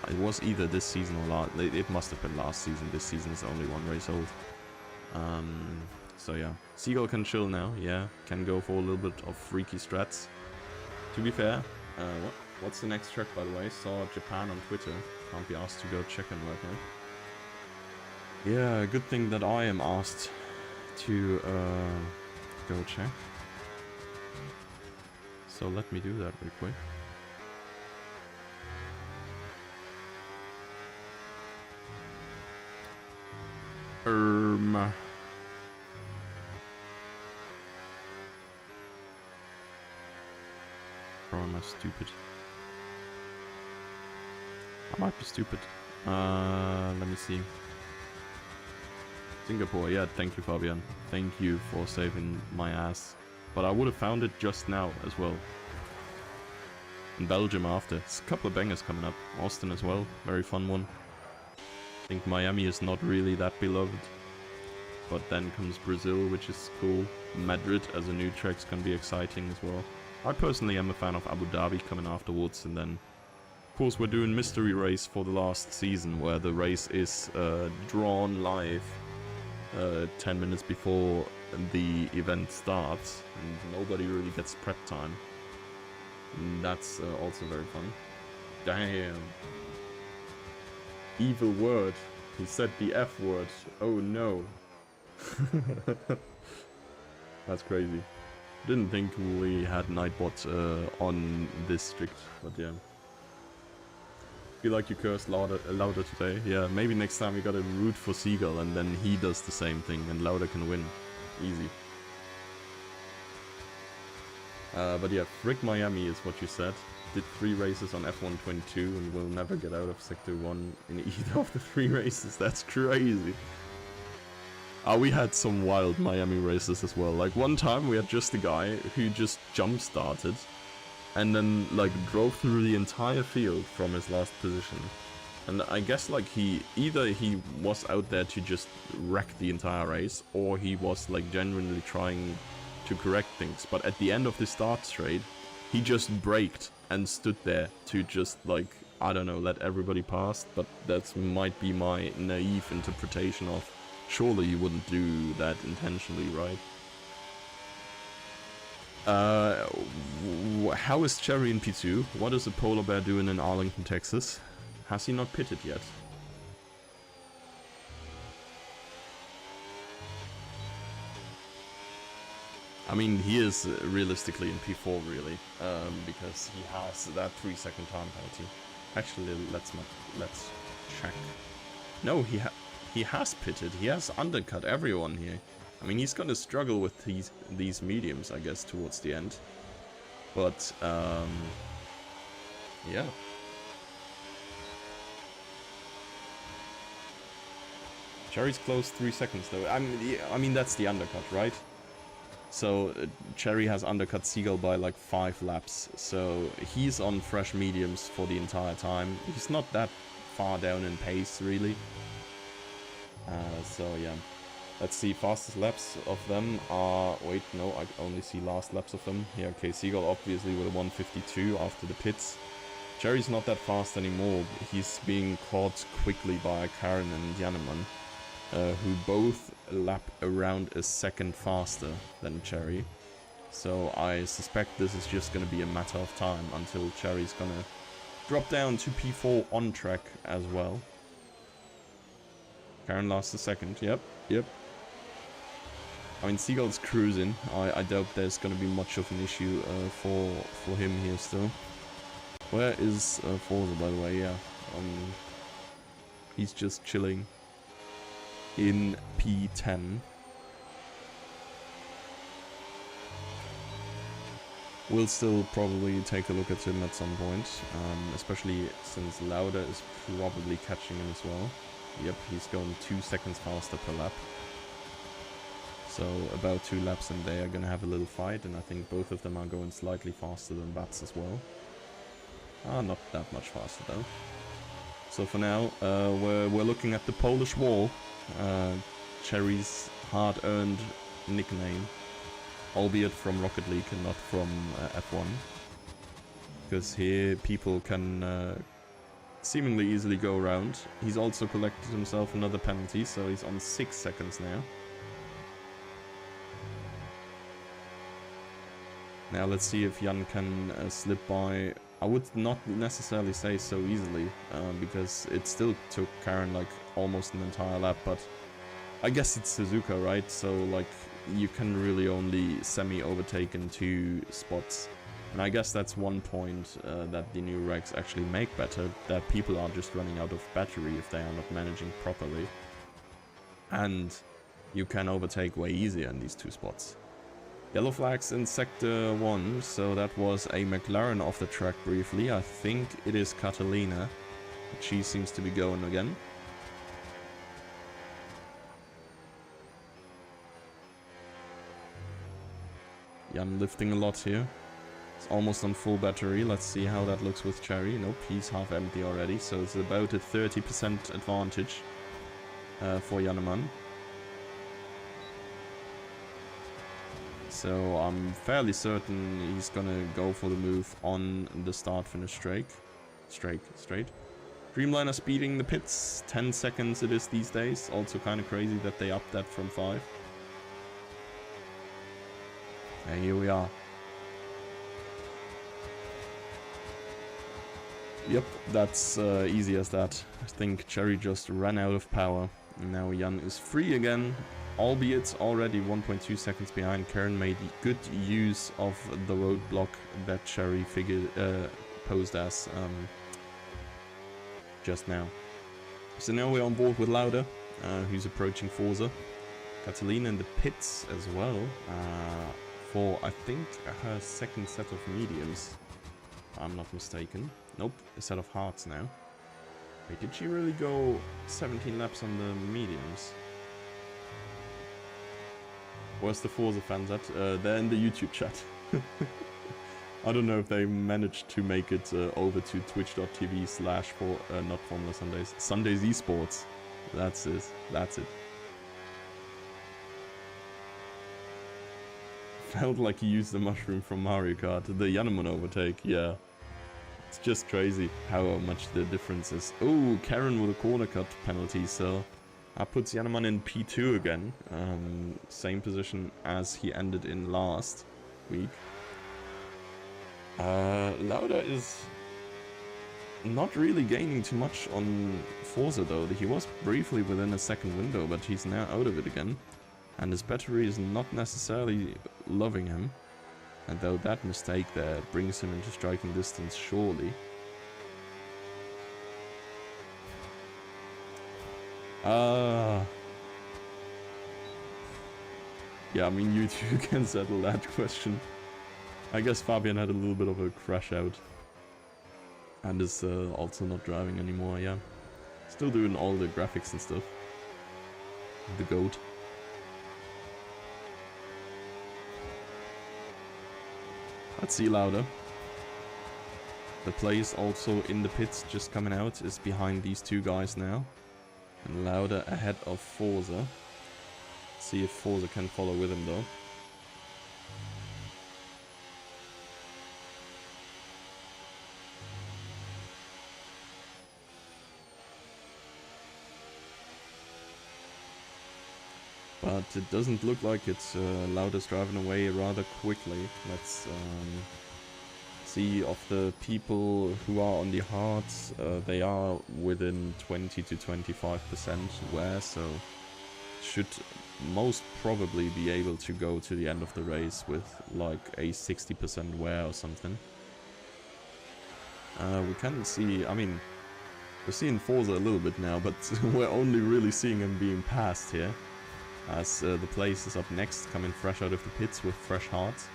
It was either this season or last. It must have been last season. This season is only one race old. So yeah, Seagull can chill now. Yeah, can go for a little bit of freaky strats. To be fair, what? What's the next track, by the way? Saw Japan on Twitter. Can't be asked to go check him right now. Yeah, good thing that I am asked to go check. So let me do that real quick. Or am I stupid? I might be stupid. Let me see. Singapore, yeah, thank you, Fabian. Thank you for saving my ass. But I would have found it just now as well. In Belgium after. There's a couple of bangers coming up. Austin as well, very fun one. I think Miami is not really that beloved. But then comes Brazil, which is cool. Madrid as a new track's gonna be exciting as well. I personally am a fan of Abu Dhabi coming afterwards, and then of course we're doing Mystery Race for the last season, where the race is drawn live 10 minutes before the event starts, and nobody really gets prep time. And that's also very fun. Damn. Evil word. He said the F word. Oh no. That's crazy. Didn't think we had Nightbot on this strict, but yeah. Feel like you cursed louder today. Yeah, maybe next time we gotta root for Seagull and then he does the same thing and Lauda can win. Easy. But yeah, frick Miami is what you said. Did 3 races on F122 and will never get out of Sector 1 in either of the 3 races. That's crazy. We had some wild Miami races as well. Like one time we had just a guy who just jump started and then like drove through the entire field from his last position. And I guess like either he was out there to just wreck the entire race, or he was like genuinely trying to correct things. But at the end of the start straight, he just braked and stood there to just like, I don't know, let everybody pass. But that might be my naive interpretation of, surely you wouldn't do that intentionally, right? How is Cherry in P2? What is a polar bear doing in Arlington, Texas? Has he not pitted yet? I mean, he is realistically in P4 really, because he has that 3-second time penalty. Actually, let's check. No, he has pitted. He has undercut everyone here. I mean, he's gonna struggle with these mediums, I guess, towards the end. But yeah. Cherry's close 3 seconds though. I mean that's the undercut, right? So Cherry has undercut Seagull by like 5 laps. So he's on fresh mediums for the entire time. He's not that far down in pace really. So yeah. Let's see, fastest laps of them are... Wait, no, I only see last laps of them. Yeah, okay, Seagull obviously with a 152 after the pits. Cherry's not that fast anymore. He's being caught quickly by Karen and Janneman, who both lap around a second faster than Cherry. So I suspect this is just going to be a matter of time until Cherry's going to drop down to P4 on track as well. Karen lost a second, yep. I mean, Seagull's cruising. I doubt there's going to be much of an issue for him here still. Where is Forza, by the way? Yeah, he's just chilling in P10. We'll still probably take a look at him at some point, especially since Lauda is probably catching him as well. Yep, he's going 2 seconds faster per lap. So about 2 laps and they are going to have a little fight, and I think both of them are going slightly faster than Bats as well. Not that much faster though. So for now, we're looking at the Polish Wall, Cherry's hard-earned nickname, albeit from Rocket League and not from F1. Because here people can seemingly easily go around. He's also collected himself another penalty, so he's on 6 seconds now. Now let's see if Jan can slip by I would not necessarily say so easily, because it still took Karen like almost an entire lap, but I guess it's Suzuka, right? So like you can really only semi-overtake in 2 spots. And I guess that's one point that the new regs actually make better, that people are just running out of battery if they are not managing properly. And you can overtake way easier in these 2 spots. Yellow flags in Sector 1, so that was a McLaren off the track briefly. I think it is Catalina. She seems to be going again. Jan lifting a lot here. It's almost on full battery. Let's see how that looks with Cherry. Nope, he's half empty already, so it's about a 30% advantage for Jannemann. So I'm fairly certain he's gonna go for the move on the start-finish straight. Dreamliner speeding the pits. 10 seconds it is these days. Also kind of crazy that they upped that from 5. And here we are. Yep, that's easy as that. I think Cherry just ran out of power. And now Jan is free again, albeit already 1.2 seconds behind. Karen made good use of the roadblock that Cherry posed as just now. So now we're on board with Lauda, who's approaching Forza. Catalina in the pits as well, for I think her second set of mediums, if I'm not mistaken. Nope, a set of hards now. Wait, did she really go 17 laps on the mediums? Where's the Forza fans at? They're in the YouTube chat. I don't know if they managed to make it over to twitch.tv slash not Formula Sundays. Sundays Esports. That's it. That's it. Felt like he used the mushroom from Mario Kart. The Jannemann overtake, yeah. It's just crazy how much the difference is. Oh, Karen with a corner cut penalty, so that puts Jannemann in P2 again. Same position as he ended in last week. Lauda is not really gaining too much on Forza though. He was briefly within a second window, but he's now out of it again. And his battery is not necessarily loving him. And though that mistake there brings him into striking distance surely. Yeah, I mean, you two can settle that question. I guess Fabian had a little bit of a crash out. And is also not driving anymore, yeah. Still doing all the graphics and stuff. The GOAT. Let's see Lauda. The place also in the pits just coming out is behind these two guys now. And Lauda ahead of Forza. See if Forza can follow with him though. But it doesn't look like it's Lauda's driving away rather quickly. Let's see of the people who are on the hards. They are within 20 to 25% wear, so should most probably be able to go to the end of the race with like a 60% wear or something. We can see, I mean, we're seeing Forza a little bit now, but we're only really seeing him being passed here. As the place is up next, coming fresh out of the pits with fresh hearts.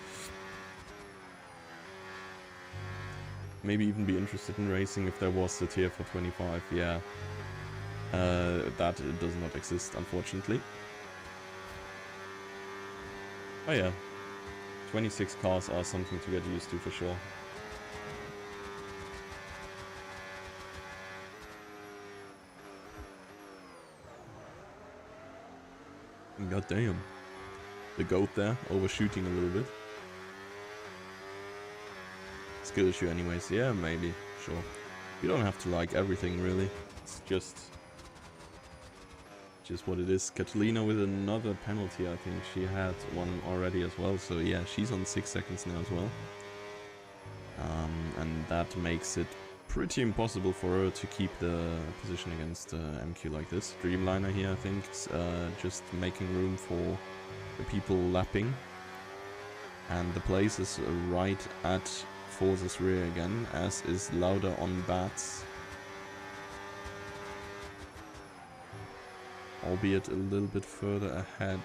Maybe even be interested in racing if there was a tier for 25, yeah. That does not exist, unfortunately. Oh yeah, 26 cars are something to get used to for sure. God damn. The GOAT there, overshooting a little bit. Skill issue anyways, yeah, maybe, sure. You don't have to like everything really, it's just what it is. Catalina with another penalty, I think she had one already as well, so yeah, she's on 6 seconds now as well. And that makes it pretty impossible for her to keep the position against MQ like this. Dreamliner here, I think, is just making room for the people lapping. And the place is right at Forza's rear again, as is Lauda on Bats. Albeit a little bit further ahead.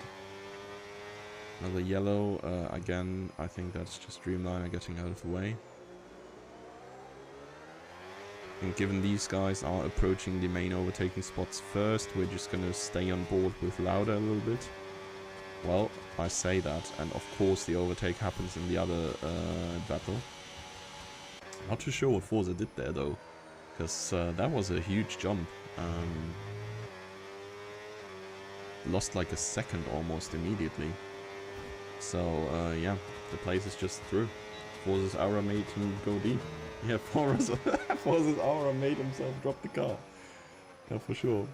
Another yellow, again, I think that's just Dreamliner getting out of the way. And given these guys are approaching the main overtaking spots first, we're just gonna stay on board with Lauda a little bit. Well, I say that, and of course the overtake happens in the other battle. Not too sure what Forza did there though, because that was a huge jump. Lost like a second almost immediately. So yeah, the place is just through. Forza's Aura made him go deep. Yeah, Forza's Aura made himself drop the car. Yeah, for sure.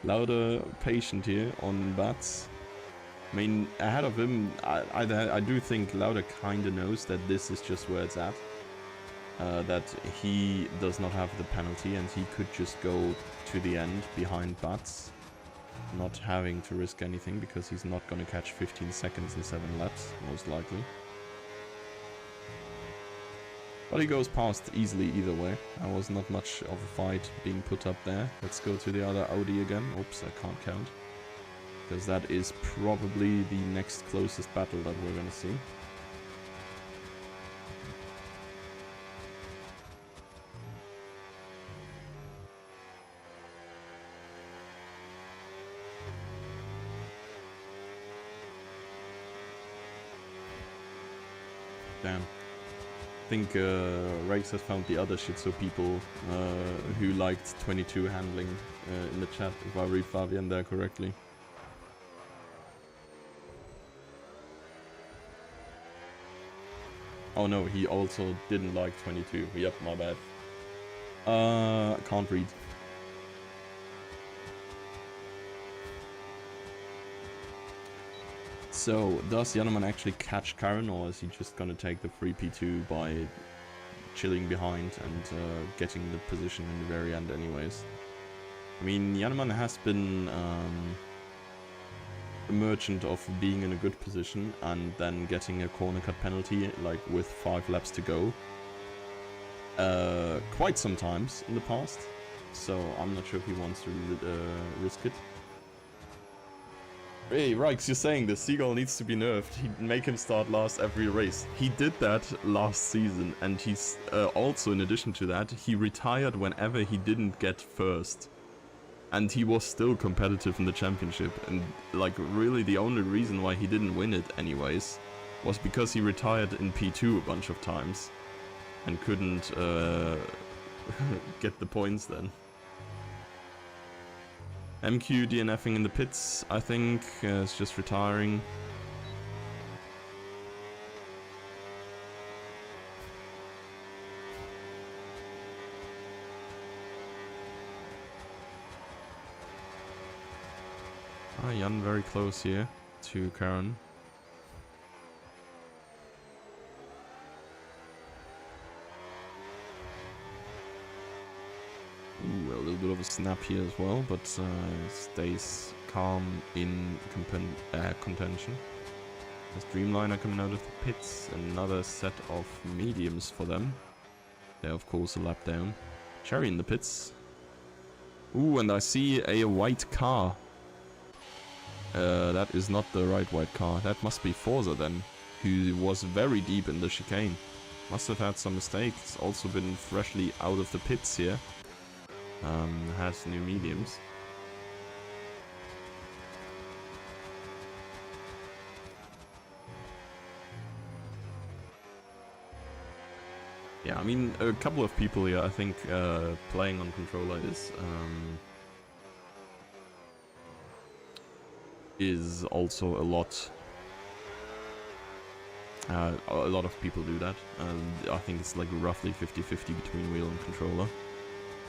Lauda patient here on Bats. I mean, ahead of him, I do think Lauda kinda knows that this is just where it's at. That he does not have the penalty and he could just go to the end behind Bats. Not having to risk anything because he's not gonna catch 15 seconds in 7 laps, most likely. But he goes past easily either way. There was not much of a fight being put up there. Let's go to the other Audi again. Oops, I can't count. Because that is probably the next closest battle that we're gonna see. Damn. I think Rex has found the other Shitsu people who liked 22 handling in the chat, if I read Fabian there correctly. Oh no, he also didn't like 22. Yep, my bad. Can't read. So, does Jannemann actually catch Karen, or is he just gonna take the free P2 by chilling behind and getting the position in the very end anyways? I mean, Jannemann has been a merchant of being in a good position and then getting a corner cut penalty, like with 5 laps to go, quite sometimes in the past. So, I'm not sure if he wants to risk it. Hey, Rikes, you're saying the Seagull needs to be nerfed. He'd make him start last every race. He did that last season, and he's also, in addition to that, he retired whenever he didn't get first. And he was still competitive in the championship. And, like, really the only reason why he didn't win it anyways was because he retired in P2 a bunch of times. And couldn't get the points then. MQ DNFing in the pits, I think, is just retiring. Jan very close here to Karen. Ooh, a little bit of a snap here as well, but stays calm in contention. There's Dreamliner coming out of the pits, another set of mediums for them. They're of course a lap down. Cherry in the pits. Ooh, and I see a white car. That is not the right white car. That must be Forza then, who was very deep in the chicane. Must have had some mistakes. Also been freshly out of the pits here. Has new mediums. Yeah, I mean, a couple of people here, I think, playing on controller is also a lot. A lot of people do that. I think it's like roughly 50-50 between wheel and controller.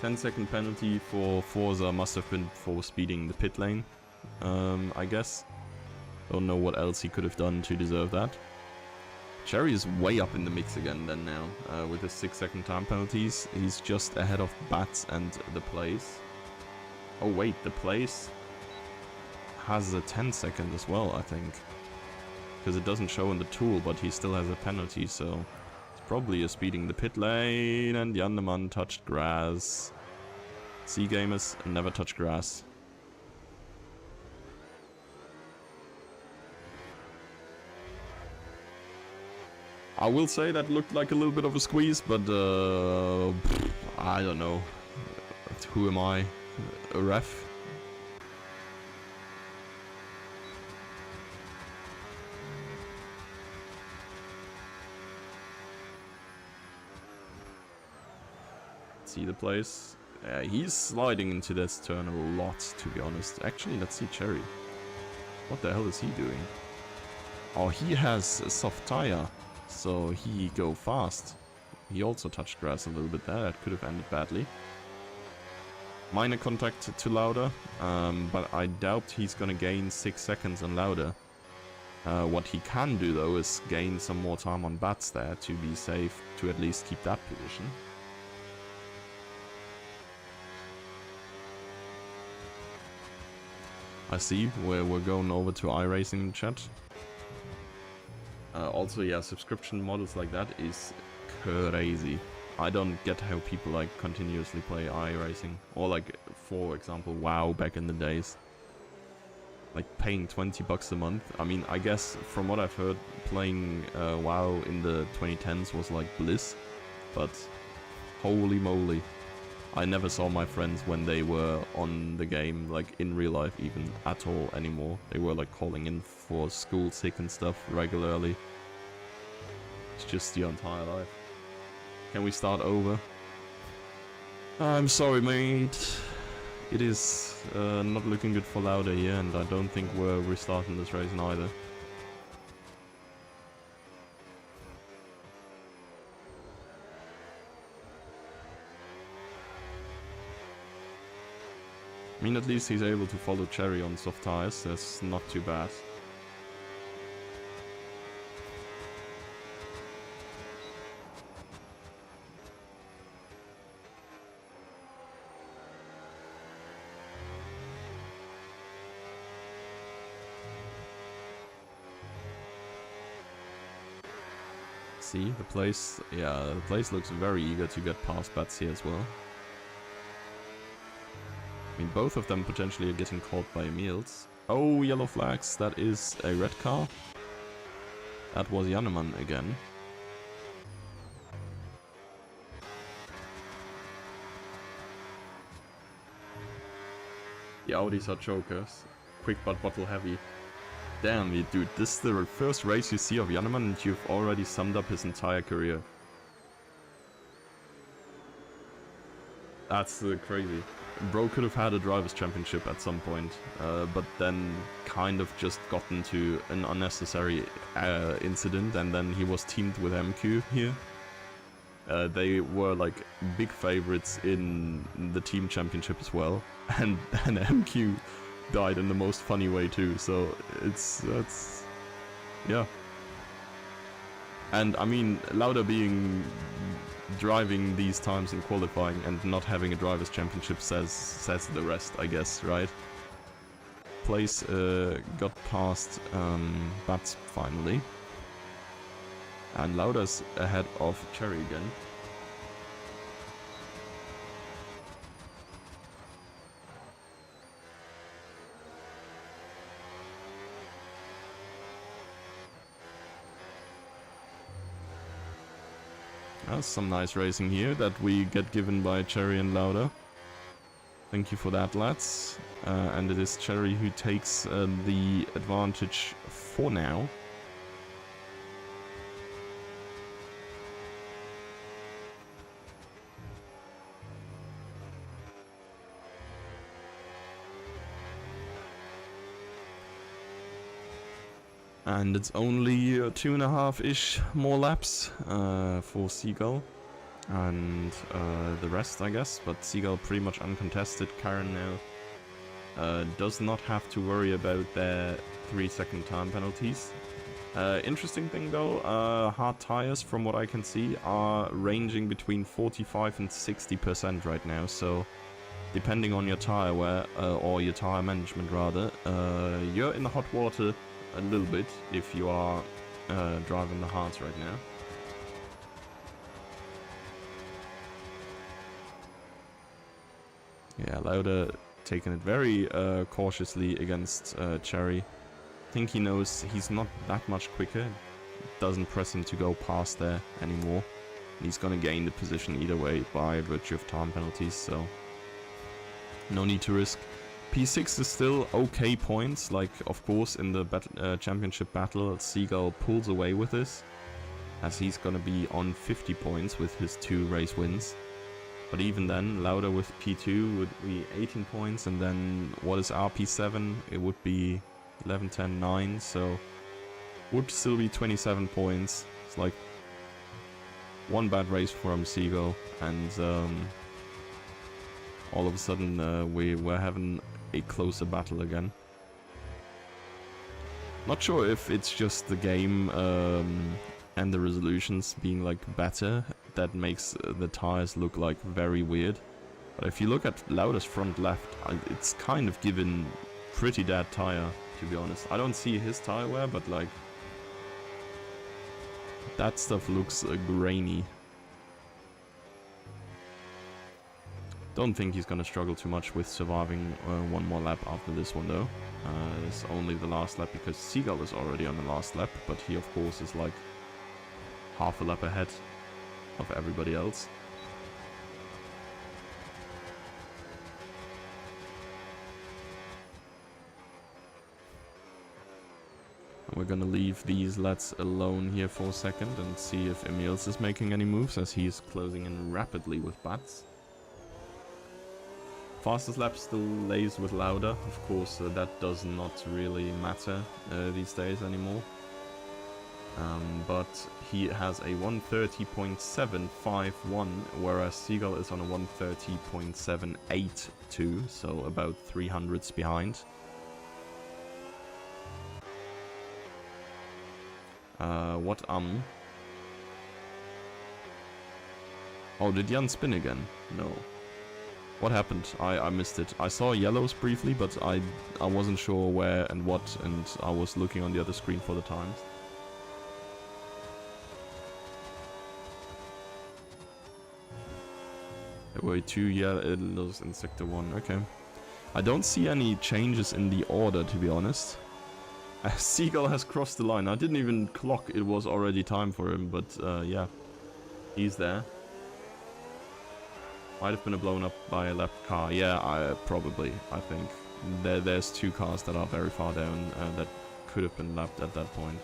10-second penalty for Forza must have been for speeding the pit lane, I guess. Don't know what else he could have done to deserve that. Cherry is way up in the mix again then now, with his 6-second time penalties. He's just ahead of Bats and the Place. Oh wait, the Place has a 10-second as well, I think. Because it doesn't show in the tool, but he still has a penalty, so... It's probably a speeding the pit lane, and Jannemann touched grass. Gamers never touch grass. I will say that looked like a little bit of a squeeze, but I don't know. Who am I? A ref? See the place? Yeah, he's sliding into this turn a lot, to be honest. Actually, let's see Cherry. What the hell is he doing? Oh, he has a soft tire. So he go fast. He also touched grass a little bit there. That could have ended badly. Minor contact to Lauda, but I doubt he's gonna gain 6 seconds on Lauda. What he can do though is gain some more time on Bats there to be safe, to at least keep that position. I see where we're going over to iRacing chat. Also, yeah, subscription models like that is crazy. I don't get how people like continuously play iRacing, or like, for example, WoW back in the days. Like paying $20 a month. I mean, I guess from what I've heard, playing WoW in the 2010s was like bliss, but holy moly. I never saw my friends when they were on the game, like in real life even, at all anymore. They were like calling in for school sick and stuff regularly. It's just the entire life. Can we start over? I'm sorry, mate. It is not looking good for Lauda here, and I don't think we're restarting this race neither. I mean, at least he's able to follow Cherry on soft tires. That's not too bad. See, the place, yeah, the place looks very eager to get past Bats here as well. I mean, both of them potentially are getting caught by Emils. Oh, yellow flags, that is a red car. That was Jannemann again. The Audis are chokers. Quick but bottle heavy. Damn, dude, this is the first race you see of Jannemann and you've already summed up his entire career. That's crazy. Bro could have had a Drivers' Championship at some point, but then kind of just got into an unnecessary incident, and then he was teamed with MQ here. They were like big favorites in the team championship as well, and MQ died in the most funny way too, so it's yeah. And I mean, Lauda driving these times in qualifying and not having a Drivers' Championship says the rest, I guess, right? Place got past Bats finally, and Lauda's ahead of Cherry again. That's some nice racing here that we get given by Cherry and Lauda. Thank you for that, lads. And it is Cherry who takes the advantage for now. And it's only 2.5-ish more laps for Seagull. And the rest, I guess. But Seagull pretty much uncontested. Karen now does not have to worry about their 3-second time penalties. Interesting thing though, hard tires from what I can see are ranging between 45 and 60% right now, so depending on your tire wear, or your tire management rather, you're in the hot water a little bit if you are driving the hards right now. Yeah, Lauda taking it very cautiously against Cherry. I think he knows he's not that much quicker. Doesn't press him to go past there anymore. He's gonna gain the position either way by virtue of time penalties, so no need to risk. P6 is still okay points, like of course in the championship battle Seagull pulls away with this, as he's gonna be on 50 points with his 2 race wins. But even then, Lauda with P2 would be 18 points, and then what is RP7? It would be 11, 10, 9, so would still be 27 points. It's like one bad race from Seagull, and all of a sudden we're having a closer battle again. Not sure if it's just the game and the resolutions being like better that makes the tires look like very weird. But if you look at Lauda's front left, it's kind of given pretty dead tire, to be honest. I don't see his tire wear, but like that stuff looks grainy. Don't think he's gonna struggle too much with surviving one more lap after this one though. It's only the last lap because Seagull is already on the last lap, but he of course is like half a lap ahead of everybody else. We're gonna leave these lads alone here for a second and see if Emils is making any moves, as he's closing in rapidly with Bats. Fastest lap still lays with Lauda, of course that does not really matter these days anymore. But he has a 130.751, whereas Seagull is on a 130.782, so about 300s behind. What Oh, did Jan spin again? No. What happened? I missed it. I saw yellows briefly, but I wasn't sure where and what, and I was looking on the other screen for the times. There were 2 yellows in Sector 1, okay. I don't see any changes in the order, to be honest. Seagull has crossed the line. I didn't even clock it was already time for him, but yeah, he's there. Might have been blown up by a lap car. Yeah, probably, I think. There's 2 cars that are very far down that could have been lapped at that point.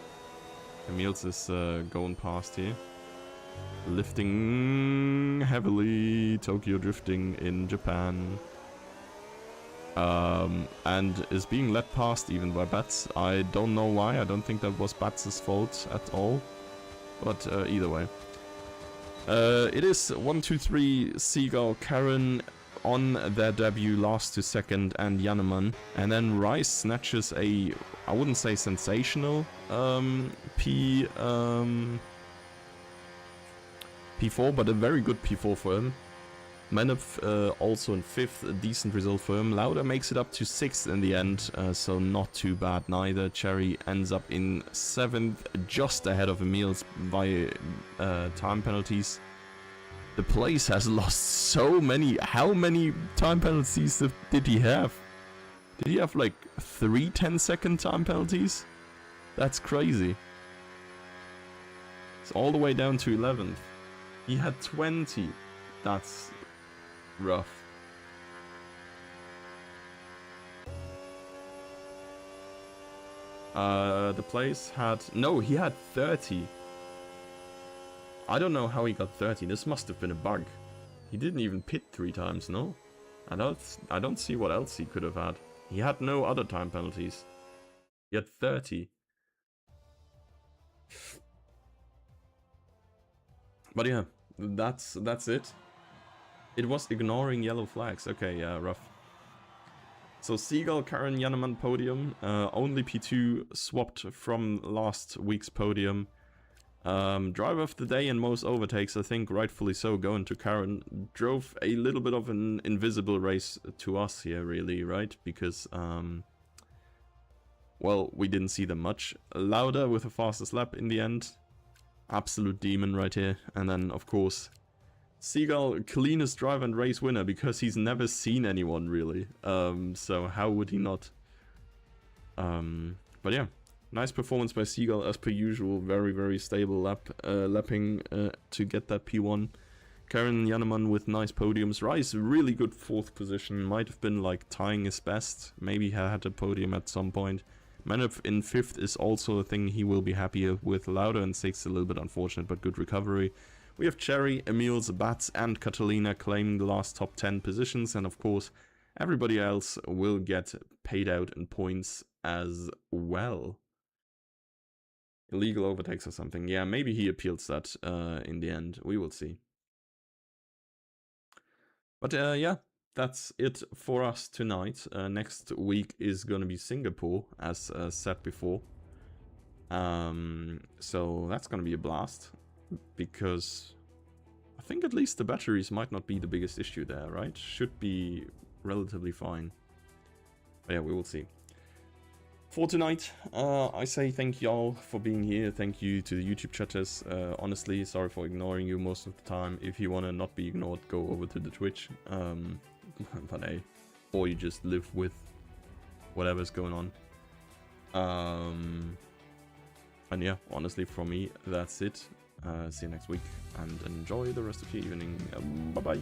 Emils is going past here. Lifting heavily, Tokyo drifting in Japan. And is being led past even by Bats. I don't know why, I don't think that was Bats' fault at all. But either way. It is 1, 2, 3 Seagull, Karen on their debut, last to second, and Jannemann. And then Rice snatches a, I wouldn't say sensational, P4, but a very good P4 for him. Manov also in 5th, a decent result for him. Lauda makes it up to 6th in the end, so not too bad neither. Cherry ends up in 7th, just ahead of Emils by time penalties. The place has lost so many. How many time penalties did he have? Did he have like 3 10-second time penalties? That's crazy. It's all the way down to 11th. He had 20. That's rough. The place had... No, he had 30. I don't know how he got 30. This must have been a bug. He didn't even pit 3 times, no? I don't see what else he could have had. He had no other time penalties. He had 30. But yeah, that's it. It was ignoring yellow flags. Okay, yeah, rough. So Seagull, Karen Jannemann podium. Only P2 swapped from last week's podium. Driver of the day and most overtakes, I think rightfully so, going to Karen. Drove a little bit of an invisible race to us here, really, right? Because, well, we didn't see them much. Lauda with the fastest lap in the end. Absolute demon right here. And then, of course, Seagull, cleanest driver and race winner, because he's never seen anyone, really. So how would he not? But yeah. Nice performance by Seagull as per usual, very, very stable lapping to get that P1. Karen Jannemann with nice podiums. Rice, really good 4th position, might have been like tying his best, maybe had a podium at some point. Manov in 5th is also a thing he will be happier with. Lauda in 6th, a little bit unfortunate, but good recovery. We have Cherry, Emils, Bats and Catalina claiming the last top 10 positions, and of course everybody else will get paid out in points as well. Illegal overtakes or something. Yeah, maybe he appeals that in the end. We will see. But yeah, that's it for us tonight. Next week is going to be Singapore, as said before. So that's going to be a blast. Because I think at least the batteries might not be the biggest issue there, right? Should be relatively fine. But yeah, we will see. For tonight, I say thank y'all for being here. Thank you to the YouTube chatters. Honestly, sorry for ignoring you most of the time. If you want to not be ignored, go over to the Twitch. But hey, or you just live with whatever's going on. And yeah, honestly, from me, that's it. See you next week, and enjoy the rest of your evening. Bye-bye.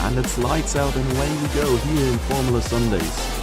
And it's lights out and away we go here in Formula Sundays.